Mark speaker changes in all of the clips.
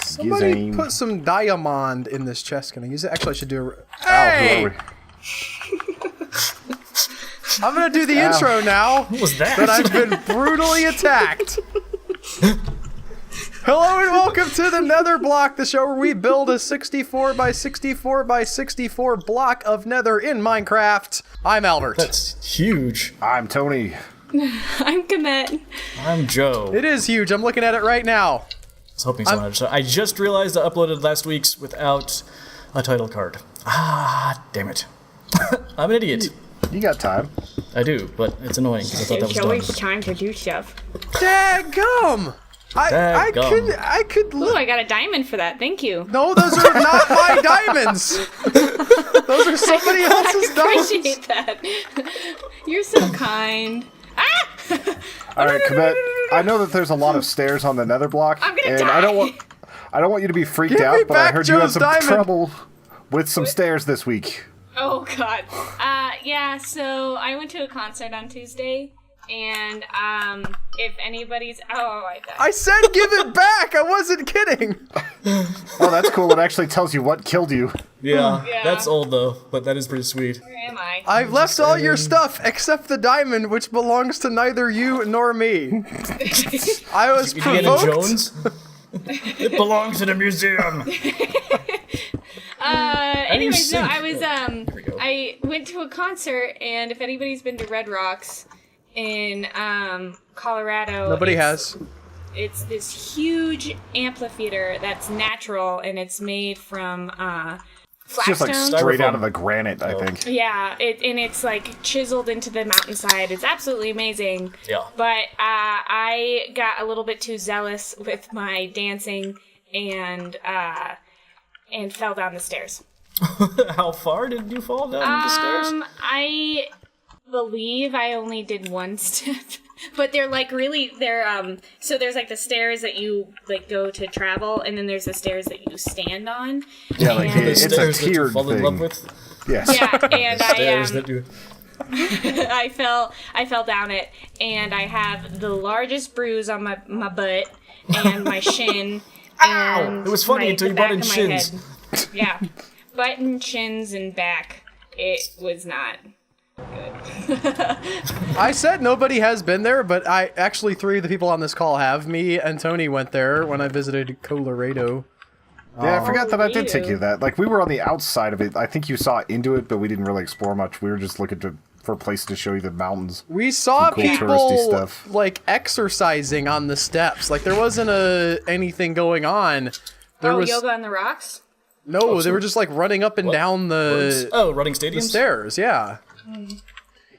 Speaker 1: Somebody put some diamond in this chest. Can I use it? Actually, I should do a... Hey! I'm gonna do the intro now.
Speaker 2: What was that?
Speaker 1: That I've been brutally attacked. Hello and welcome to the Netherblock, the show where we build a 64 by 64 by 64 block of nether in Minecraft. I'm Albert.
Speaker 2: That's huge.
Speaker 1: I'm Tony.
Speaker 3: I'm Komet.
Speaker 2: I'm Joe.
Speaker 1: It is huge. I'm looking at it right now.
Speaker 2: I was hoping so. I just realized I uploaded last week's without a title card. Ah, damn it. I'm an idiot.
Speaker 1: You got time.
Speaker 2: I do, but it's annoying because I thought that was
Speaker 3: There's always
Speaker 2: done.
Speaker 3: time to do stuff.
Speaker 1: Dadgum! I could.
Speaker 3: Ooh, I got a diamond for that. Thank you.
Speaker 1: No, those are not my diamonds. Those are somebody else's
Speaker 3: I
Speaker 1: diamonds.
Speaker 3: appreciate that. You're so kind. Ah!
Speaker 4: All right, Komet. I know that there's a lot of stairs on the Nether block,
Speaker 3: I'm gonna
Speaker 4: and
Speaker 3: die.
Speaker 4: I don't want you to be freaked
Speaker 1: Give me
Speaker 4: out. But I
Speaker 1: back
Speaker 4: heard you had
Speaker 1: Joe's
Speaker 4: some
Speaker 1: diamond.
Speaker 4: trouble with some stairs this week.
Speaker 3: Oh God. Yeah. So I went to a concert on Tuesday, and if anybody's I died.
Speaker 1: I said give it back. I wasn't kidding.
Speaker 4: Oh, that's cool. It actually tells you what killed you.
Speaker 2: Yeah,
Speaker 3: Yeah.
Speaker 2: that's old though, but that is pretty sweet.
Speaker 3: Where am I?
Speaker 1: I've left all your stuff except the diamond, which belongs to neither you nor me. I was
Speaker 2: Indiana
Speaker 1: provoked.
Speaker 2: Jones? It belongs in a museum.
Speaker 3: Anyways, no,
Speaker 2: sync.
Speaker 3: I was
Speaker 2: we go.
Speaker 3: I went to a concert, and if anybody's been to Red Rocks in Colorado,
Speaker 1: Nobody has.
Speaker 3: It's this huge amphitheater that's natural, and it's made from
Speaker 4: It's just like
Speaker 3: flagstone.
Speaker 4: straight
Speaker 2: Styrofoam.
Speaker 4: out of the granite, I think.
Speaker 3: Yeah, and it's like chiseled into the mountainside. It's absolutely amazing.
Speaker 2: Yeah.
Speaker 3: But I got a little bit too zealous with my dancing and fell down the stairs.
Speaker 2: How far did you fall down the stairs?
Speaker 3: I believe I only did one step. But they're like so there's like the stairs that you like go to travel, and then there's the stairs that you stand on.
Speaker 4: Yeah, like
Speaker 3: And-
Speaker 2: The
Speaker 4: it's a
Speaker 2: stairs that you
Speaker 4: tiered
Speaker 2: fall in love
Speaker 4: thing.
Speaker 2: with?
Speaker 4: Yes.
Speaker 3: Yeah, and
Speaker 2: Stairs that you...
Speaker 3: I fell down it, and I have the largest bruise on my butt and my shin. And
Speaker 2: It was funny until
Speaker 3: the
Speaker 2: you brought
Speaker 3: back
Speaker 2: in
Speaker 3: of my
Speaker 2: shins.
Speaker 3: head. Yeah, butt and shins and back. It was not good.
Speaker 1: I said nobody has been there, but actually 3 of the people on this call have. Me and Tony went there when I visited Colorado.
Speaker 4: Yeah, I forgot that I did
Speaker 3: you.
Speaker 4: take you to that. Like, we were on the outside of it. I think you saw into it, but we didn't really explore much. We were just looking for a place to show you the mountains.
Speaker 1: We saw
Speaker 4: Some cool touristy
Speaker 1: people
Speaker 4: stuff.
Speaker 1: like exercising on the steps. Like there wasn't anything going on. There was
Speaker 3: yoga on the rocks.
Speaker 1: no. They were just like running up and down the
Speaker 2: running stadiums?
Speaker 1: stairs. Yeah.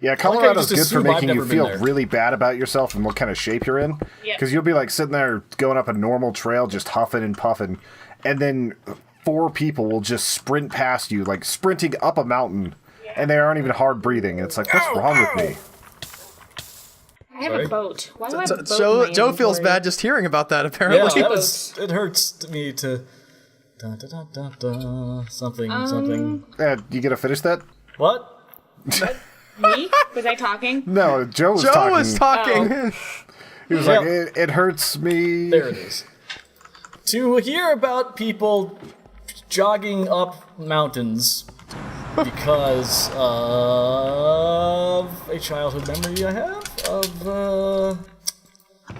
Speaker 4: Yeah,
Speaker 2: I
Speaker 4: Colorado's
Speaker 2: just
Speaker 4: good for
Speaker 2: assume I've
Speaker 4: making you
Speaker 2: never been
Speaker 4: feel
Speaker 2: there.
Speaker 4: really bad about yourself and what kind of shape you're in.
Speaker 3: Yep.
Speaker 4: Because you'll be like sitting there going up a normal trail, just huffing and puffing, and then 4 people will just sprint past you, like sprinting up a mountain, and they aren't even hard breathing. It's like, what's wrong with me?
Speaker 3: I have
Speaker 2: Sorry?
Speaker 3: a boat. Why do I have a boat? in
Speaker 1: Joe
Speaker 3: my
Speaker 1: Joe feels
Speaker 3: inventory?
Speaker 1: bad just hearing about that.
Speaker 2: Yeah,
Speaker 1: Apparently.
Speaker 2: it hurts to me to... Da, da, da, da, da, something.
Speaker 4: You gonna finish that?
Speaker 2: What?
Speaker 3: Me? Was I talking?
Speaker 4: No, Joe was
Speaker 1: Joe
Speaker 4: talking.
Speaker 1: was talking.
Speaker 4: He was
Speaker 2: Yeah.
Speaker 4: like, it hurts me.
Speaker 2: There it is. To hear about people jogging up mountains because of a childhood memory I have of,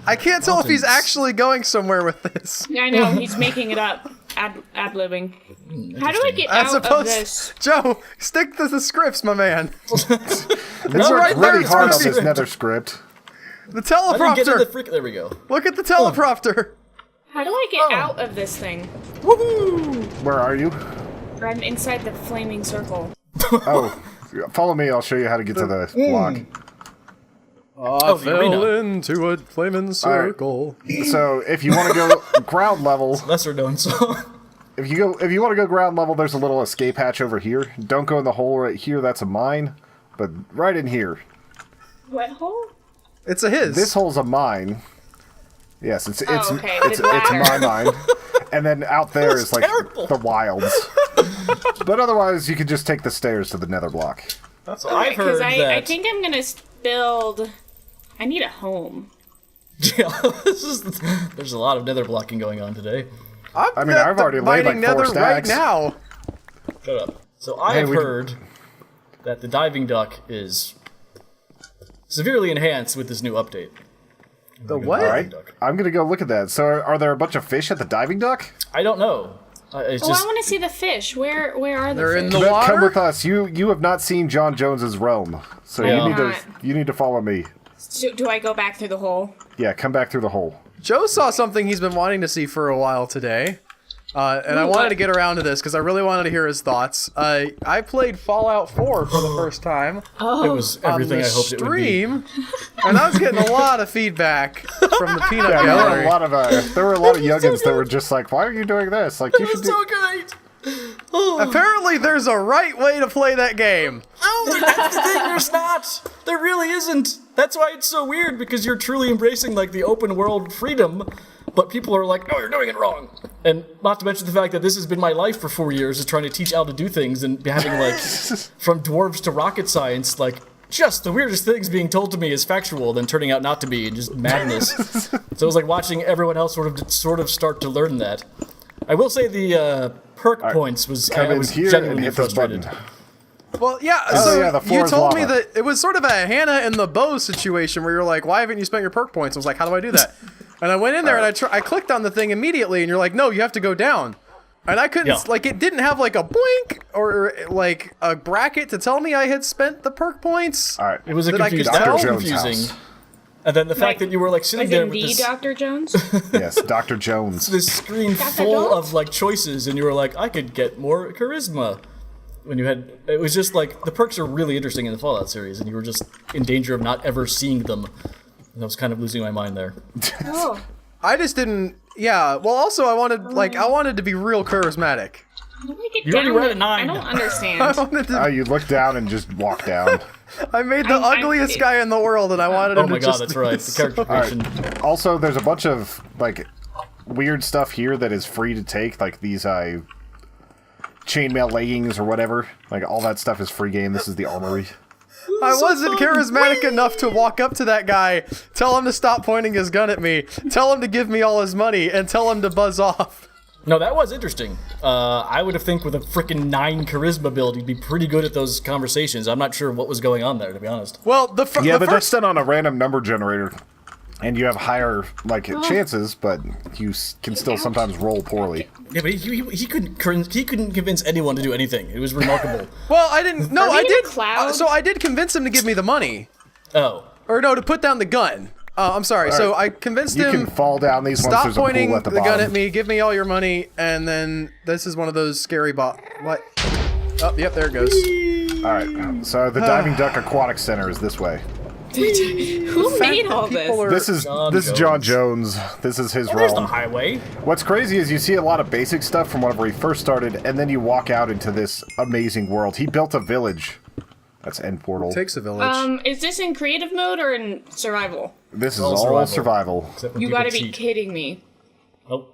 Speaker 1: I can't tell if he's
Speaker 2: Mountains.
Speaker 1: actually going somewhere with this.
Speaker 3: Yeah, I know. He's making it up. Ad-libbing. How do I get
Speaker 1: As
Speaker 3: out of
Speaker 1: opposed,
Speaker 3: this?
Speaker 1: Joe, stick to the scripts, my man.
Speaker 4: It's
Speaker 1: right there,
Speaker 4: really
Speaker 1: it's
Speaker 4: hard on
Speaker 1: supposed
Speaker 4: this
Speaker 1: to-
Speaker 4: nether script.
Speaker 1: The
Speaker 2: I didn't get in the
Speaker 1: teleprompter.
Speaker 2: there we go.
Speaker 1: Look at the teleprompter.
Speaker 3: How do I get out of this thing?
Speaker 2: Woohoo!
Speaker 4: Where are you?
Speaker 3: I'm inside the flaming circle.
Speaker 4: Oh, follow me. I'll show you how to get to the block.
Speaker 1: I
Speaker 2: the
Speaker 1: fell
Speaker 2: arena.
Speaker 1: into a flaming circle.
Speaker 4: So if you want to go ground level,
Speaker 2: Lesser known song.
Speaker 4: if you want to go ground level, there's a little escape hatch over here. Don't go in the hole right here. That's a mine. But right in here,
Speaker 3: What hole?
Speaker 1: It's a his.
Speaker 4: this hole's a mine. Yes, it's
Speaker 3: okay,
Speaker 4: it's
Speaker 3: the
Speaker 4: my
Speaker 3: ladder.
Speaker 4: mine. And then out there is like
Speaker 2: terrible.
Speaker 4: the wilds. But otherwise, you can just take the stairs to the nether block.
Speaker 2: So I've heard
Speaker 3: Because
Speaker 2: that.
Speaker 3: I think I'm gonna build. I need a home.
Speaker 2: Yeah, there's a lot of nether blocking going on today.
Speaker 4: I mean, I've already laid like
Speaker 1: mining
Speaker 4: 4
Speaker 1: nether right
Speaker 4: stacks.
Speaker 1: now.
Speaker 2: Shut up. So I have heard that the diving duck is severely enhanced with this new update.
Speaker 1: The what?
Speaker 4: All right, I'm gonna go look at that. So, are there a bunch of fish at the diving duck?
Speaker 2: I don't know. It's
Speaker 3: Oh,
Speaker 2: just
Speaker 3: I want to see the fish. Where are the
Speaker 1: They're
Speaker 3: fish?
Speaker 1: in the
Speaker 4: Come
Speaker 1: water.
Speaker 4: with us. You have not seen John Jones's realm, so
Speaker 2: Yeah.
Speaker 4: you need to follow me.
Speaker 3: Do I go back through the hole?
Speaker 4: Yeah, come back through the hole.
Speaker 1: Joe saw something he's been wanting to see for a while today. And I wanted to get around to this because I really wanted to hear his thoughts. I played Fallout 4 for the first time
Speaker 2: it was everything
Speaker 1: on the
Speaker 2: I hoped it would be.
Speaker 1: stream, and I was getting a lot of feedback from the peanut
Speaker 4: Yeah,
Speaker 1: gallery.
Speaker 4: there were a lot of youngins that were just like, "Why are you doing this? Like, you should do."
Speaker 2: So great.
Speaker 1: Apparently, there's a right way to play that game.
Speaker 2: No, that's the thing. There's not. There really isn't. That's why it's so weird because you're truly embracing like the open world freedom, but people are like, "No, you're doing it wrong." And not to mention the fact that this has been my life for 4 years, is trying to teach Al to do things and having like from dwarves to rocket science, like just the weirdest things being told to me is factual, then turning out not to be, and just madness. So it was like watching everyone else sort of start to learn that. I will say the perk points was I
Speaker 4: Come in
Speaker 2: was
Speaker 4: here and
Speaker 2: genuinely
Speaker 4: hit this
Speaker 2: frustrated.
Speaker 4: button.
Speaker 1: Well, yeah.
Speaker 4: Oh,
Speaker 1: So
Speaker 4: yeah, the floor
Speaker 1: you
Speaker 4: is
Speaker 1: told me
Speaker 4: lava.
Speaker 1: that it was sort of a Hannah and the bow situation where you're like, "Why haven't you spent your perk points?" I was like, "How do I do that?" And I went in there and I clicked on the thing immediately, and you're like, "No, you have to go down." And I couldn't,
Speaker 2: Yeah.
Speaker 1: like, it didn't have like a blink or like a bracket to tell me I had spent the perk points.
Speaker 4: All right,
Speaker 2: It was a
Speaker 1: That I
Speaker 2: confusing.
Speaker 1: could
Speaker 2: That was
Speaker 1: tell?
Speaker 2: confusing.
Speaker 4: House.
Speaker 2: And then the fact that you were like sitting
Speaker 3: Is
Speaker 2: there
Speaker 3: it
Speaker 2: with
Speaker 3: the
Speaker 2: this,
Speaker 3: Dr. Jones?
Speaker 4: Yes, Dr. Jones.
Speaker 2: this screen full of like choices, and you were like, I could get more charisma. When you had, it was just like the perks are really interesting in the Fallout series, and you were just in danger of not ever seeing them. And I was kind of losing my mind there.
Speaker 3: Oh.
Speaker 1: I just didn't. Yeah. Well, also I wanted to be real charismatic.
Speaker 3: How do I get
Speaker 2: You already
Speaker 3: down
Speaker 2: were
Speaker 3: there?
Speaker 2: at 9.
Speaker 3: I don't understand.
Speaker 1: I wanted to.
Speaker 4: You look down and just walk down.
Speaker 1: I made the
Speaker 3: I-
Speaker 1: ugliest guy in the world, and I wanted
Speaker 2: Oh
Speaker 1: him
Speaker 2: my
Speaker 1: to
Speaker 2: god,
Speaker 1: just.
Speaker 2: that's right. The character creation.
Speaker 4: Also, there's a bunch of like weird stuff here that is free to take, like these chainmail leggings or whatever. Like all that stuff is free game. This is the armory.
Speaker 1: I wasn't charismatic enough to walk up to that guy, tell him to stop pointing his gun at me, tell him to give me all his money, and tell him to buzz off.
Speaker 2: No, that was interesting. I would have think with a freaking 9 charisma build, you'd be pretty good at those conversations. I'm not sure what was going on there, to be honest.
Speaker 1: Well, the
Speaker 4: Yeah, but that's
Speaker 1: first
Speaker 4: done on a random number generator, and you have higher chances, but you can still sometimes roll poorly.
Speaker 2: Yeah, but he couldn't convince anyone to do anything. It was remarkable.
Speaker 1: well, I didn't. No,
Speaker 3: Are we
Speaker 1: I
Speaker 3: in a
Speaker 1: did.
Speaker 3: cloud?
Speaker 1: So I did convince him to give me the money,
Speaker 2: Oh.
Speaker 1: or no, to put down the gun. I'm sorry. So I convinced
Speaker 4: You
Speaker 1: him.
Speaker 4: can fall down these ones.
Speaker 1: Stop
Speaker 4: There's a
Speaker 1: pointing
Speaker 4: pool
Speaker 1: the
Speaker 4: at the
Speaker 1: gun
Speaker 4: bottom.
Speaker 1: at me. Give me all your money, and then this is one of those scary What? Oh, yep, there it goes.
Speaker 4: All right, so the Diving Duck Aquatic Center is this way.
Speaker 3: Who made all this?
Speaker 1: People are-
Speaker 4: This is John Jones. This is his
Speaker 2: There's the
Speaker 4: realm.
Speaker 2: highway.
Speaker 4: What's crazy is you see a lot of basic stuff from whenever he first started, and then you walk out into this amazing world. He built a village. That's end portal.
Speaker 1: Takes a village.
Speaker 3: Is this in creative mode or in survival?
Speaker 4: This is
Speaker 2: All
Speaker 4: all
Speaker 2: survival.
Speaker 4: survival.
Speaker 2: Except when
Speaker 3: You
Speaker 2: people
Speaker 3: gotta be
Speaker 2: cheat.
Speaker 3: kidding me.
Speaker 2: Oh.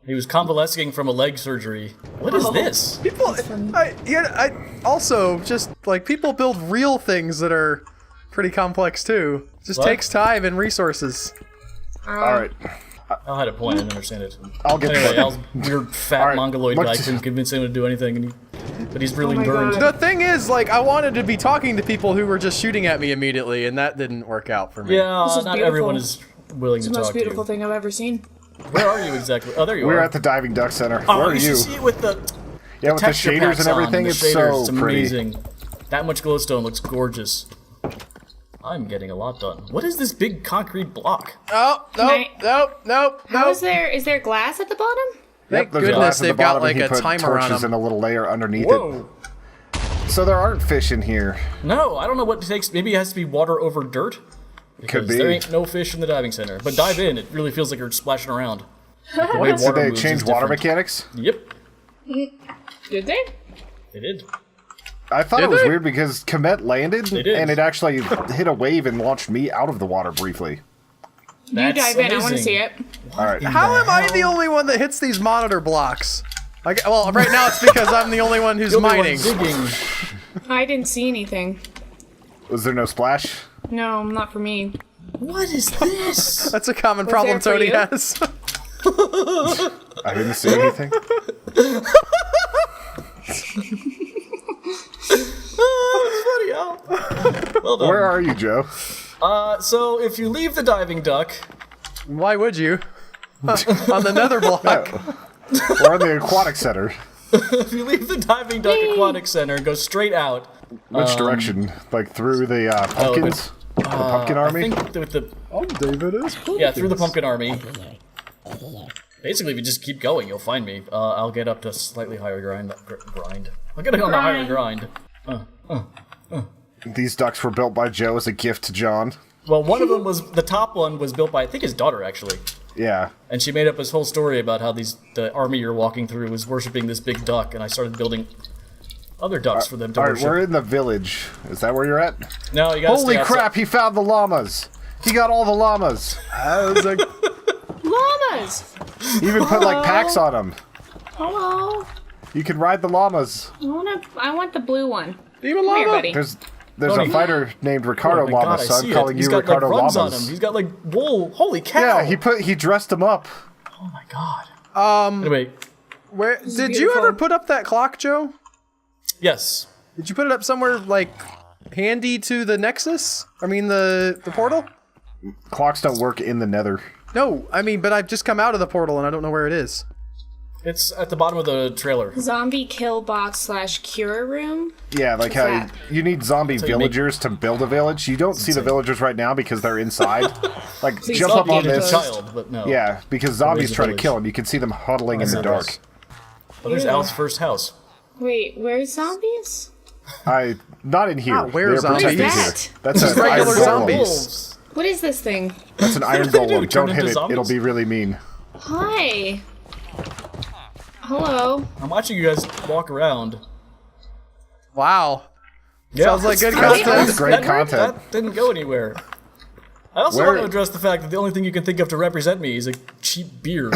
Speaker 2: He was convalescing from a leg surgery. What is this?
Speaker 1: People, I also just like people build real things that are pretty complex too. Just
Speaker 2: What?
Speaker 1: takes time and resources.
Speaker 4: All right,
Speaker 2: I had a point. I didn't understand it.
Speaker 4: I'll get
Speaker 2: Anyway,
Speaker 4: to it.
Speaker 2: Al's weird fat
Speaker 4: Alright,
Speaker 2: mongoloid
Speaker 4: look
Speaker 2: guy
Speaker 4: to-
Speaker 2: couldn't convince him to do anything, but he's really
Speaker 3: my
Speaker 2: burned.
Speaker 3: God.
Speaker 1: The thing is, like, I wanted to be talking to people who were just shooting at me immediately, and that didn't work out for me.
Speaker 2: Yeah,
Speaker 3: This is
Speaker 2: not
Speaker 3: beautiful.
Speaker 2: everyone is willing
Speaker 3: It's
Speaker 2: to
Speaker 3: the most
Speaker 2: talk
Speaker 3: beautiful
Speaker 2: to you.
Speaker 3: thing I've ever seen.
Speaker 2: Where are you exactly? Oh, there you
Speaker 4: We're
Speaker 2: are.
Speaker 4: at the Diving Duck Center.
Speaker 2: Oh,
Speaker 4: Where are
Speaker 2: you
Speaker 4: you?
Speaker 2: should see it with the
Speaker 4: Yeah, with the
Speaker 2: texture
Speaker 4: shaders
Speaker 2: packs
Speaker 4: and
Speaker 2: on,
Speaker 4: everything.
Speaker 2: the
Speaker 4: It's
Speaker 2: shaders,
Speaker 4: so pretty.
Speaker 2: amazing. That much glowstone looks gorgeous. I'm getting a lot done. What is this big concrete block?
Speaker 1: Oh, nope.
Speaker 3: How is there glass at the bottom?
Speaker 1: Thank
Speaker 4: Yep, there's
Speaker 1: goodness
Speaker 4: glass at the
Speaker 1: they've got
Speaker 4: bottom,
Speaker 1: like
Speaker 4: and he
Speaker 1: a
Speaker 4: put
Speaker 1: timer on
Speaker 4: torches
Speaker 1: them.
Speaker 4: and a little layer underneath
Speaker 2: Whoa.
Speaker 4: it. So there aren't fish in here.
Speaker 2: No, I don't know what it takes. Maybe it has to be water over dirt. Because
Speaker 4: be.
Speaker 2: there ain't no fish in the diving center. But dive in, it really feels like you're splashing around. The way
Speaker 4: Wait, did
Speaker 2: water
Speaker 4: they
Speaker 2: moves
Speaker 4: change
Speaker 2: is
Speaker 4: water
Speaker 2: different.
Speaker 4: mechanics?
Speaker 2: Yep,
Speaker 3: Did they?
Speaker 2: they did.
Speaker 4: I thought
Speaker 1: Did
Speaker 4: it was
Speaker 1: they?
Speaker 4: weird because Komet landed
Speaker 2: did.
Speaker 4: and it actually hit a wave and launched me out of the water briefly.
Speaker 3: You
Speaker 2: That's
Speaker 3: dive in. I want to
Speaker 2: amazing.
Speaker 3: see it.
Speaker 4: All right.
Speaker 1: How am I the only one that hits these monitor blocks? Like, well, right now it's because I'm the only one who's
Speaker 2: You'll be one
Speaker 1: mining.
Speaker 2: digging.
Speaker 3: I didn't see anything.
Speaker 4: Was there no splash?
Speaker 3: No, not for me.
Speaker 2: What is this?
Speaker 1: That's a common problem
Speaker 3: there for
Speaker 1: Tony
Speaker 3: you?
Speaker 1: has.
Speaker 4: I didn't see anything.
Speaker 2: Oh, it's funny, Al. Well done.
Speaker 4: Where are you, Joe?
Speaker 2: So if you leave the diving duck,
Speaker 1: Why would you? On the Netherblock.
Speaker 4: We're in the aquatic center.
Speaker 2: if you leave the diving duck aquatic center and go straight out,
Speaker 4: Which direction? Like through the pumpkins? The pumpkin
Speaker 2: I
Speaker 4: army?
Speaker 2: think with the
Speaker 1: David is.
Speaker 2: yeah through the pumpkin army. Basically, if you just keep going, you'll find me. I'll get up to slightly higher grind. I'll get on the higher grind.
Speaker 4: These ducks were built by Joe as a gift to John.
Speaker 2: Well, one of them was the top one was built by I think his daughter actually,
Speaker 4: Yeah.
Speaker 2: and she made up this whole story about how the army you're walking through was worshiping this big duck, and I started building other ducks for them to
Speaker 4: Alright,
Speaker 2: worship.
Speaker 4: we're in the village. Is that where you're at?
Speaker 2: No, you gotta
Speaker 4: Holy
Speaker 2: stay outside.
Speaker 4: crap, he found the llamas! He got all the llamas!
Speaker 1: I was like,
Speaker 3: Llamas!
Speaker 4: He even put like packs on them.
Speaker 3: Hello.
Speaker 4: You can ride the llamas.
Speaker 3: I want the blue one.
Speaker 1: Demon
Speaker 3: Come here,
Speaker 1: Llama?
Speaker 3: buddy.
Speaker 4: There's a
Speaker 2: Tony.
Speaker 4: fighter named Ricardo
Speaker 2: Oh my God,
Speaker 4: Llama,
Speaker 2: I
Speaker 4: so I'm
Speaker 2: see it.
Speaker 4: calling
Speaker 2: He's
Speaker 4: you
Speaker 2: got
Speaker 4: Ricardo
Speaker 2: like runs
Speaker 4: Llamas.
Speaker 2: on him. He's got like wool. Holy cow!
Speaker 4: Yeah, he dressed him up.
Speaker 2: Oh my god. Anyway,
Speaker 1: Where did you
Speaker 3: beautiful.
Speaker 1: ever put up that clock, Joe?
Speaker 2: yes.
Speaker 1: Did you put it up somewhere like handy to the Nexus? I mean the portal?
Speaker 4: Clocks don't work in the Nether.
Speaker 1: No, I mean, but I've just come out of the portal and I don't know where it is.
Speaker 2: It's at the bottom of the trailer.
Speaker 3: Zombie kill box / cure room.
Speaker 4: Yeah, like how
Speaker 3: that?
Speaker 4: you need zombie
Speaker 2: you
Speaker 4: villagers to build a village. You don't see the villagers right now because they're inside. Like,
Speaker 3: Please
Speaker 4: jump
Speaker 3: don't
Speaker 4: up
Speaker 3: be
Speaker 4: on
Speaker 3: a
Speaker 4: this.
Speaker 2: child, but no.
Speaker 4: Yeah, because zombies
Speaker 2: a
Speaker 4: try to
Speaker 2: village.
Speaker 4: kill him. You can see them huddling in the
Speaker 2: That's
Speaker 4: dark.
Speaker 2: nice. Oh, there's Al's first house.
Speaker 3: Wait, where's zombies?
Speaker 4: Not in here.
Speaker 1: where's
Speaker 4: They're
Speaker 1: zombies?
Speaker 4: protected
Speaker 3: What is
Speaker 4: here.
Speaker 3: that?
Speaker 4: That's
Speaker 1: Just
Speaker 4: an iron
Speaker 1: regular
Speaker 4: golem.
Speaker 1: zombies.
Speaker 2: Wolves.
Speaker 3: What is this thing?
Speaker 4: That's an iron
Speaker 2: What do they do,
Speaker 4: golem.
Speaker 2: turn
Speaker 4: Don't hit
Speaker 2: into
Speaker 4: it.
Speaker 2: zombies?
Speaker 4: It'll be really mean.
Speaker 3: Hi. Hello.
Speaker 2: I'm watching you guys walk around.
Speaker 1: Wow.
Speaker 2: Yeah.
Speaker 1: Sounds like good
Speaker 3: That's
Speaker 1: content.
Speaker 4: That's great
Speaker 2: That-
Speaker 4: content.
Speaker 2: That didn't go anywhere. I also
Speaker 4: Where-
Speaker 2: want to address the fact that the only thing you can think of to represent me is a cheap beer.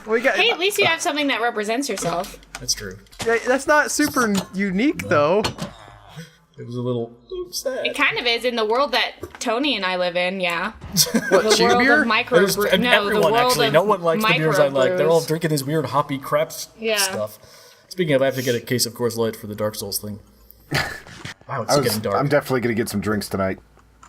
Speaker 1: We got,
Speaker 3: Hey, at least you have something that represents yourself.
Speaker 2: That's true.
Speaker 1: yeah, that's not super unique though.
Speaker 2: It was a little sad.
Speaker 3: It kind of is in the world that Tony and I live in, yeah.
Speaker 1: What,
Speaker 3: The
Speaker 1: cheap
Speaker 3: world
Speaker 1: beer?
Speaker 3: of micro
Speaker 2: There's- and
Speaker 3: the
Speaker 2: everyone
Speaker 3: world
Speaker 2: actually.
Speaker 3: of
Speaker 2: No one likes the beers I like. They're all
Speaker 3: microbrews.
Speaker 2: drinking this weird hoppy crap
Speaker 3: Yeah.
Speaker 2: stuff. Speaking of, I have to get a case of Coors Light for the Dark Souls thing. Wow, it's getting dark.
Speaker 4: I'm definitely gonna get some drinks tonight.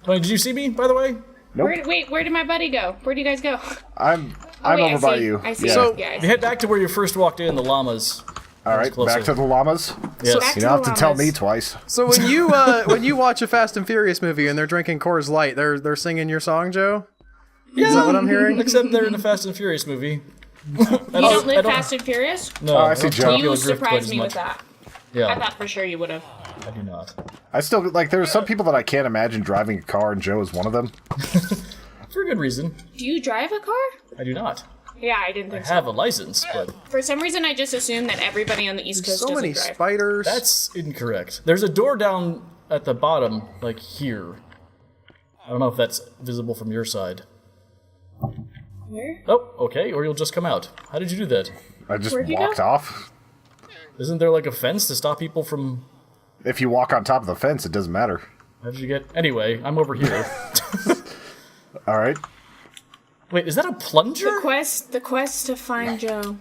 Speaker 2: Wait, did you see me, by the way?
Speaker 4: Nope.
Speaker 3: Where did my buddy go? Where do you guys go?
Speaker 4: I'm
Speaker 3: Wait,
Speaker 4: over by you.
Speaker 3: I see
Speaker 4: Yeah.
Speaker 1: So-
Speaker 3: you guys.
Speaker 2: You head back to where you first walked in, the llamas.
Speaker 4: All right,
Speaker 2: closer.
Speaker 4: back to the llamas.
Speaker 2: Yes.
Speaker 3: Back
Speaker 4: You
Speaker 3: to
Speaker 4: don't
Speaker 3: the
Speaker 4: have to tell
Speaker 3: llamas.
Speaker 4: me twice.
Speaker 1: So when you watch a Fast and Furious movie and they're drinking Coors Light, they're singing your song, Joe? Is that what I'm hearing?
Speaker 2: Except they're in a Fast and Furious movie.
Speaker 3: You don't live Fast and Furious?
Speaker 2: No,
Speaker 4: I see
Speaker 2: don't
Speaker 4: Joe.
Speaker 2: Tokyo
Speaker 3: You
Speaker 2: Drift quite
Speaker 3: surprised
Speaker 2: as
Speaker 3: me
Speaker 2: much.
Speaker 3: with that.
Speaker 2: Yeah,
Speaker 3: I thought for sure you would have.
Speaker 2: I do not.
Speaker 4: I still like. There's some people that I can't imagine driving a car, and Joe is one of them.
Speaker 2: For a good reason.
Speaker 3: Do you drive a car?
Speaker 2: I do not.
Speaker 3: Yeah, I didn't think
Speaker 2: I have a license, but
Speaker 3: For some reason, I just assumed that everybody on the East Coast
Speaker 1: So
Speaker 3: doesn't
Speaker 1: many
Speaker 3: drive.
Speaker 1: spiders.
Speaker 2: that's incorrect. There's a door down at the bottom, like here. I don't know if that's visible from your side.
Speaker 3: Where?
Speaker 2: Oh, okay, or you'll just come out. How did you do that?
Speaker 4: I just
Speaker 3: Where'd you
Speaker 4: walked
Speaker 3: go?
Speaker 4: off.
Speaker 2: Isn't there like a fence to stop people from...
Speaker 4: If you walk on top of the fence, it doesn't matter.
Speaker 2: How did you get... Anyway, I'm over here.
Speaker 4: All right.
Speaker 2: Wait, is that a plunger?
Speaker 3: The quest to find Joe.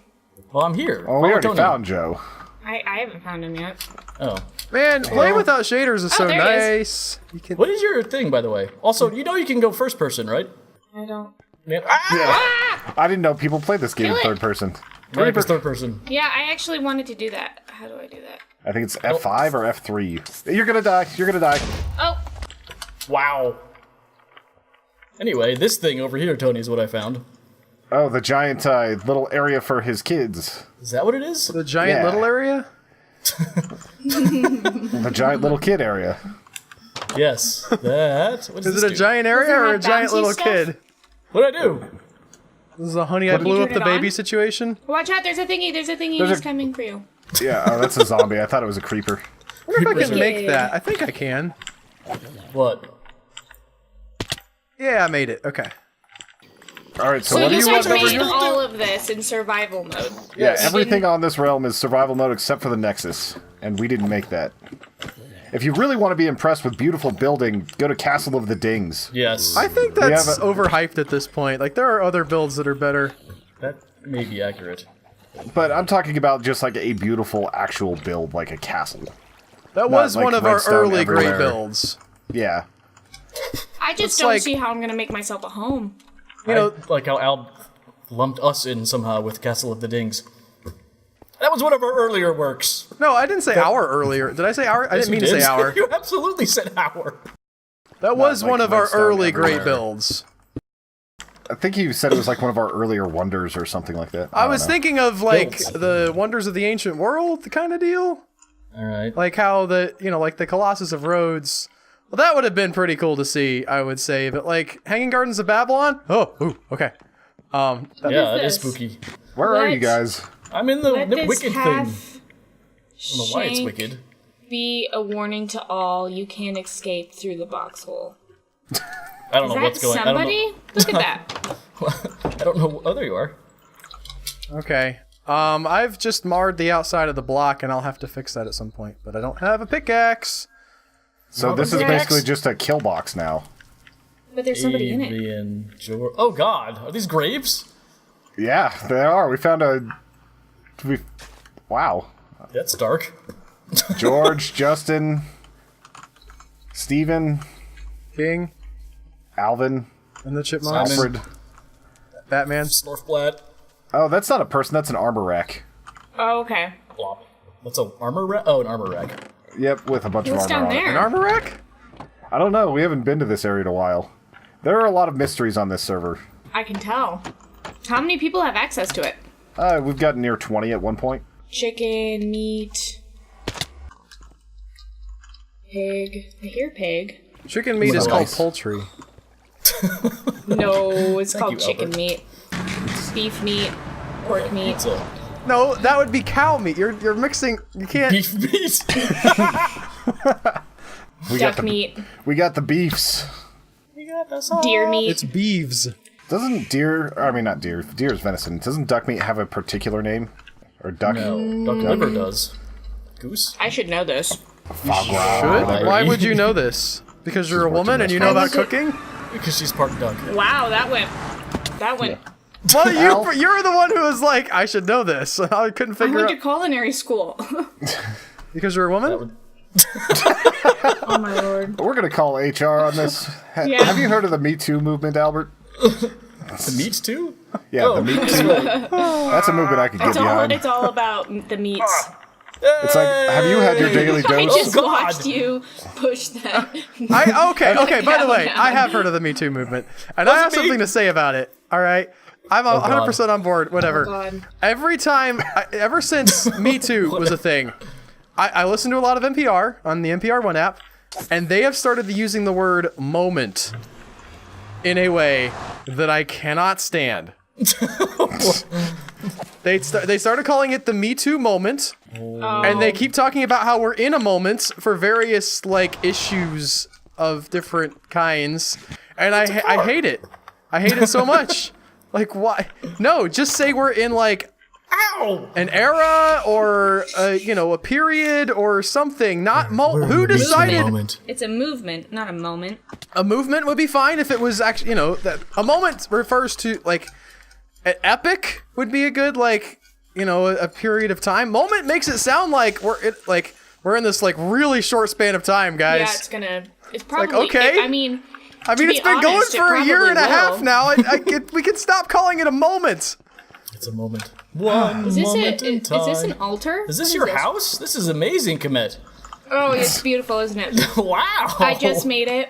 Speaker 2: Well, I'm here.
Speaker 4: Well, we already
Speaker 2: Tony.
Speaker 4: found Joe.
Speaker 3: I haven't found him yet.
Speaker 2: Oh.
Speaker 1: Man, playing without shaders is so
Speaker 3: there he
Speaker 1: nice. You can,
Speaker 2: What is your thing, by the way? Also, you know you can go first person, right?
Speaker 3: I don't.
Speaker 2: Yeah. Ah!
Speaker 4: I didn't know people play this game in
Speaker 3: Kill it.
Speaker 4: third person.
Speaker 2: Right, it's third person.
Speaker 3: Yeah, I actually wanted to do that. How do I do that?
Speaker 4: I think it's F5 or F3. You're gonna die. You're gonna die.
Speaker 3: Oh,
Speaker 2: Wow. Anyway, this thing over here, Tony, is what I found.
Speaker 4: Oh, the giant little area for his kids.
Speaker 2: Is that what it is?
Speaker 1: the giant
Speaker 4: Yeah.
Speaker 1: little area?
Speaker 4: The giant little kid area.
Speaker 2: Yes. That. What does
Speaker 1: Is
Speaker 2: this
Speaker 1: it a
Speaker 2: do?
Speaker 1: giant area
Speaker 3: Does it
Speaker 1: or a
Speaker 3: have
Speaker 1: giant
Speaker 3: bouncy
Speaker 1: little
Speaker 3: stuff?
Speaker 1: kid?
Speaker 2: What did I do?
Speaker 1: This is a honey I
Speaker 3: you
Speaker 1: blew up
Speaker 3: turn
Speaker 1: the
Speaker 3: it on?
Speaker 1: baby situation.
Speaker 3: watch out! There's a thingy. There's a thingy.
Speaker 4: There's
Speaker 3: He's
Speaker 4: a-
Speaker 3: coming for you.
Speaker 4: Yeah, oh, that's a zombie. I thought it was a creeper.
Speaker 1: I wonder if I can
Speaker 3: Creepers.
Speaker 1: make that. I think I can.
Speaker 2: What?
Speaker 1: Yeah, I made it. Okay.
Speaker 4: All right, so
Speaker 3: So
Speaker 4: what do
Speaker 3: you
Speaker 4: you
Speaker 3: guys
Speaker 4: want over
Speaker 3: made
Speaker 4: here?
Speaker 3: all of this in survival mode.
Speaker 4: Yeah,
Speaker 3: You
Speaker 4: everything
Speaker 3: didn't-
Speaker 4: on this realm is survival mode except for the Nexus, and we didn't make that. If you really want to be impressed with beautiful building, go to Castle of the Dings.
Speaker 2: Yes.
Speaker 1: I think that's overhyped at this point. Like, there are other builds that are better.
Speaker 2: That may be accurate.
Speaker 4: But I'm talking about just like a beautiful actual build, like a castle.
Speaker 1: That was
Speaker 4: like
Speaker 1: one of our
Speaker 4: redstone
Speaker 1: early great
Speaker 4: everywhere.
Speaker 1: builds.
Speaker 4: Yeah.
Speaker 3: I just
Speaker 1: It's
Speaker 3: don't
Speaker 1: like-
Speaker 3: see how I'm gonna make myself a home.
Speaker 1: You know,
Speaker 2: Like how Al lumped us in somehow with Castle of the Dings. That was one of our earlier works.
Speaker 1: no, I didn't say our earlier. Did I say our? I didn't mean to say our.
Speaker 2: You absolutely said our.
Speaker 1: That was
Speaker 4: like
Speaker 1: one of our
Speaker 4: redstone
Speaker 1: early
Speaker 4: everywhere.
Speaker 1: great builds.
Speaker 4: I think you said it was like one of our earlier wonders or something like that.
Speaker 1: I was
Speaker 4: don't know.
Speaker 1: thinking of like
Speaker 2: Builds.
Speaker 1: the Wonders of the Ancient World kind of deal.
Speaker 2: All right.
Speaker 1: Like how like the Colossus of Rhodes. Well, that would have been pretty cool to see, I would say. But like Hanging Gardens of Babylon. Oh, ooh, okay.
Speaker 2: Yeah, that is
Speaker 3: this?
Speaker 2: spooky.
Speaker 4: Where are you
Speaker 3: What?
Speaker 4: guys?
Speaker 2: I'm in the
Speaker 3: Let this
Speaker 2: wicked thing. I
Speaker 3: half
Speaker 2: don't know why it's
Speaker 3: shank
Speaker 2: wicked.
Speaker 3: be a warning to all. You can't escape through the box hole.
Speaker 2: I don't
Speaker 3: Is
Speaker 2: know
Speaker 3: that
Speaker 2: what's going on.
Speaker 3: somebody? Look at that.
Speaker 2: I don't know. Oh, there you are.
Speaker 1: Okay. I've just marred the outside of the block, and I'll have to fix that at some point. But I don't have a pickaxe.
Speaker 4: So this is
Speaker 3: Pickaxe?
Speaker 4: basically just a kill box now.
Speaker 3: But there's somebody in it.
Speaker 2: Alien George. Oh God, are these graves?
Speaker 4: Yeah, they are. We found wow.
Speaker 2: That's dark.
Speaker 4: George, Justin, Steven,
Speaker 1: King
Speaker 4: Alvin,
Speaker 1: and the Chipmunks.
Speaker 2: Simon.
Speaker 4: Alfred.
Speaker 1: Batman.
Speaker 2: Snorfblat.
Speaker 4: Oh, that's not a person. That's an armor rack.
Speaker 3: Oh, okay.
Speaker 2: Blop. What's an armor rack? Oh, an armor rack.
Speaker 4: Yep, with a bunch
Speaker 3: What's
Speaker 4: of armor
Speaker 3: down
Speaker 4: on it.
Speaker 1: An
Speaker 3: there?
Speaker 1: armor rack?
Speaker 4: I don't know. We haven't been to this area in a while. There are a lot of mysteries on this server.
Speaker 3: I can tell. How many people have access to it?
Speaker 4: We've gotten near 20 at one point.
Speaker 3: Chicken, meat, pig. I hear pig.
Speaker 1: Chicken meat is called
Speaker 2: Nice.
Speaker 1: poultry.
Speaker 3: No, it's
Speaker 2: Thank
Speaker 3: called
Speaker 2: you,
Speaker 3: chicken
Speaker 2: Albert.
Speaker 3: meat. Beef meat, pork meat.
Speaker 2: So,
Speaker 1: No, that would be cow meat. You're mixing. You can't.
Speaker 2: beef meat.
Speaker 4: We
Speaker 3: Duck
Speaker 4: got the
Speaker 3: meat,
Speaker 4: we got the beefs.
Speaker 3: deer meat.
Speaker 1: It's beeves.
Speaker 4: Doesn't deer? I mean, not deer. Deer is venison. Doesn't duck meat have a particular name? Or duck?
Speaker 2: No, duck liver does. Goose.
Speaker 3: I should know this.
Speaker 4: Foie gras.
Speaker 1: Good.
Speaker 2: Right.
Speaker 1: Why would you know this? Because you're a woman and you know about cooking?
Speaker 2: Because she's part duck.
Speaker 3: Wow, that went. That went.
Speaker 1: Well, you're the one who was like, I should know this. I couldn't
Speaker 3: I
Speaker 1: figure
Speaker 3: went
Speaker 1: out
Speaker 3: to culinary school.
Speaker 1: because you're a woman.
Speaker 2: That would-
Speaker 3: Oh my lord.
Speaker 4: We're gonna call HR on this.
Speaker 3: Yeah.
Speaker 4: Have you heard of the Me Too movement, Albert?
Speaker 2: The meat too?
Speaker 4: Yeah,
Speaker 2: Oh.
Speaker 4: the Me Too. That's a movement I could get behind.
Speaker 3: It's all about the meats.
Speaker 4: It's like, have you had your daily
Speaker 3: I
Speaker 4: dose?
Speaker 3: just
Speaker 2: God.
Speaker 3: watched you push that.
Speaker 1: Okay. By the way,
Speaker 3: Yeah.
Speaker 1: I have heard of the Me Too movement, and I have
Speaker 2: me.
Speaker 1: something to say about it. All right, I'm 100% on board. Whatever.
Speaker 3: God.
Speaker 1: Every time, ever since Me Too was a thing, I listen to a lot of NPR on the NPR One app, and they have started using the word "moment" in a way that I cannot stand. They started calling it the Me Too moment, and they keep talking about how we're in a moment for various like issues of different kinds, and I hate it. I hate it so much. Like, why? No, just say we're in like
Speaker 2: Ow!
Speaker 1: an era or a period or something. Not who decided
Speaker 3: It's a movement, not a moment.
Speaker 1: a movement would be fine if it was actually that a moment refers to like an epic would be a good a period of time. Moment makes it sound like we're in this like really short span of time, guys.
Speaker 3: Yeah, it's probably.
Speaker 1: okay.
Speaker 3: I mean,
Speaker 1: I mean,
Speaker 3: to
Speaker 1: it's
Speaker 3: be
Speaker 1: been going
Speaker 3: honest, it
Speaker 1: for a year
Speaker 3: probably
Speaker 1: and a half
Speaker 3: will.
Speaker 1: now. We can stop calling it a moment.
Speaker 2: It's a moment. One
Speaker 3: is this
Speaker 2: moment in
Speaker 3: is
Speaker 2: time.
Speaker 3: this an altar?
Speaker 2: Is this
Speaker 3: What
Speaker 2: your house? This is amazing, Komet.
Speaker 3: Oh, it's beautiful, isn't it?
Speaker 2: Wow!
Speaker 3: I just made it.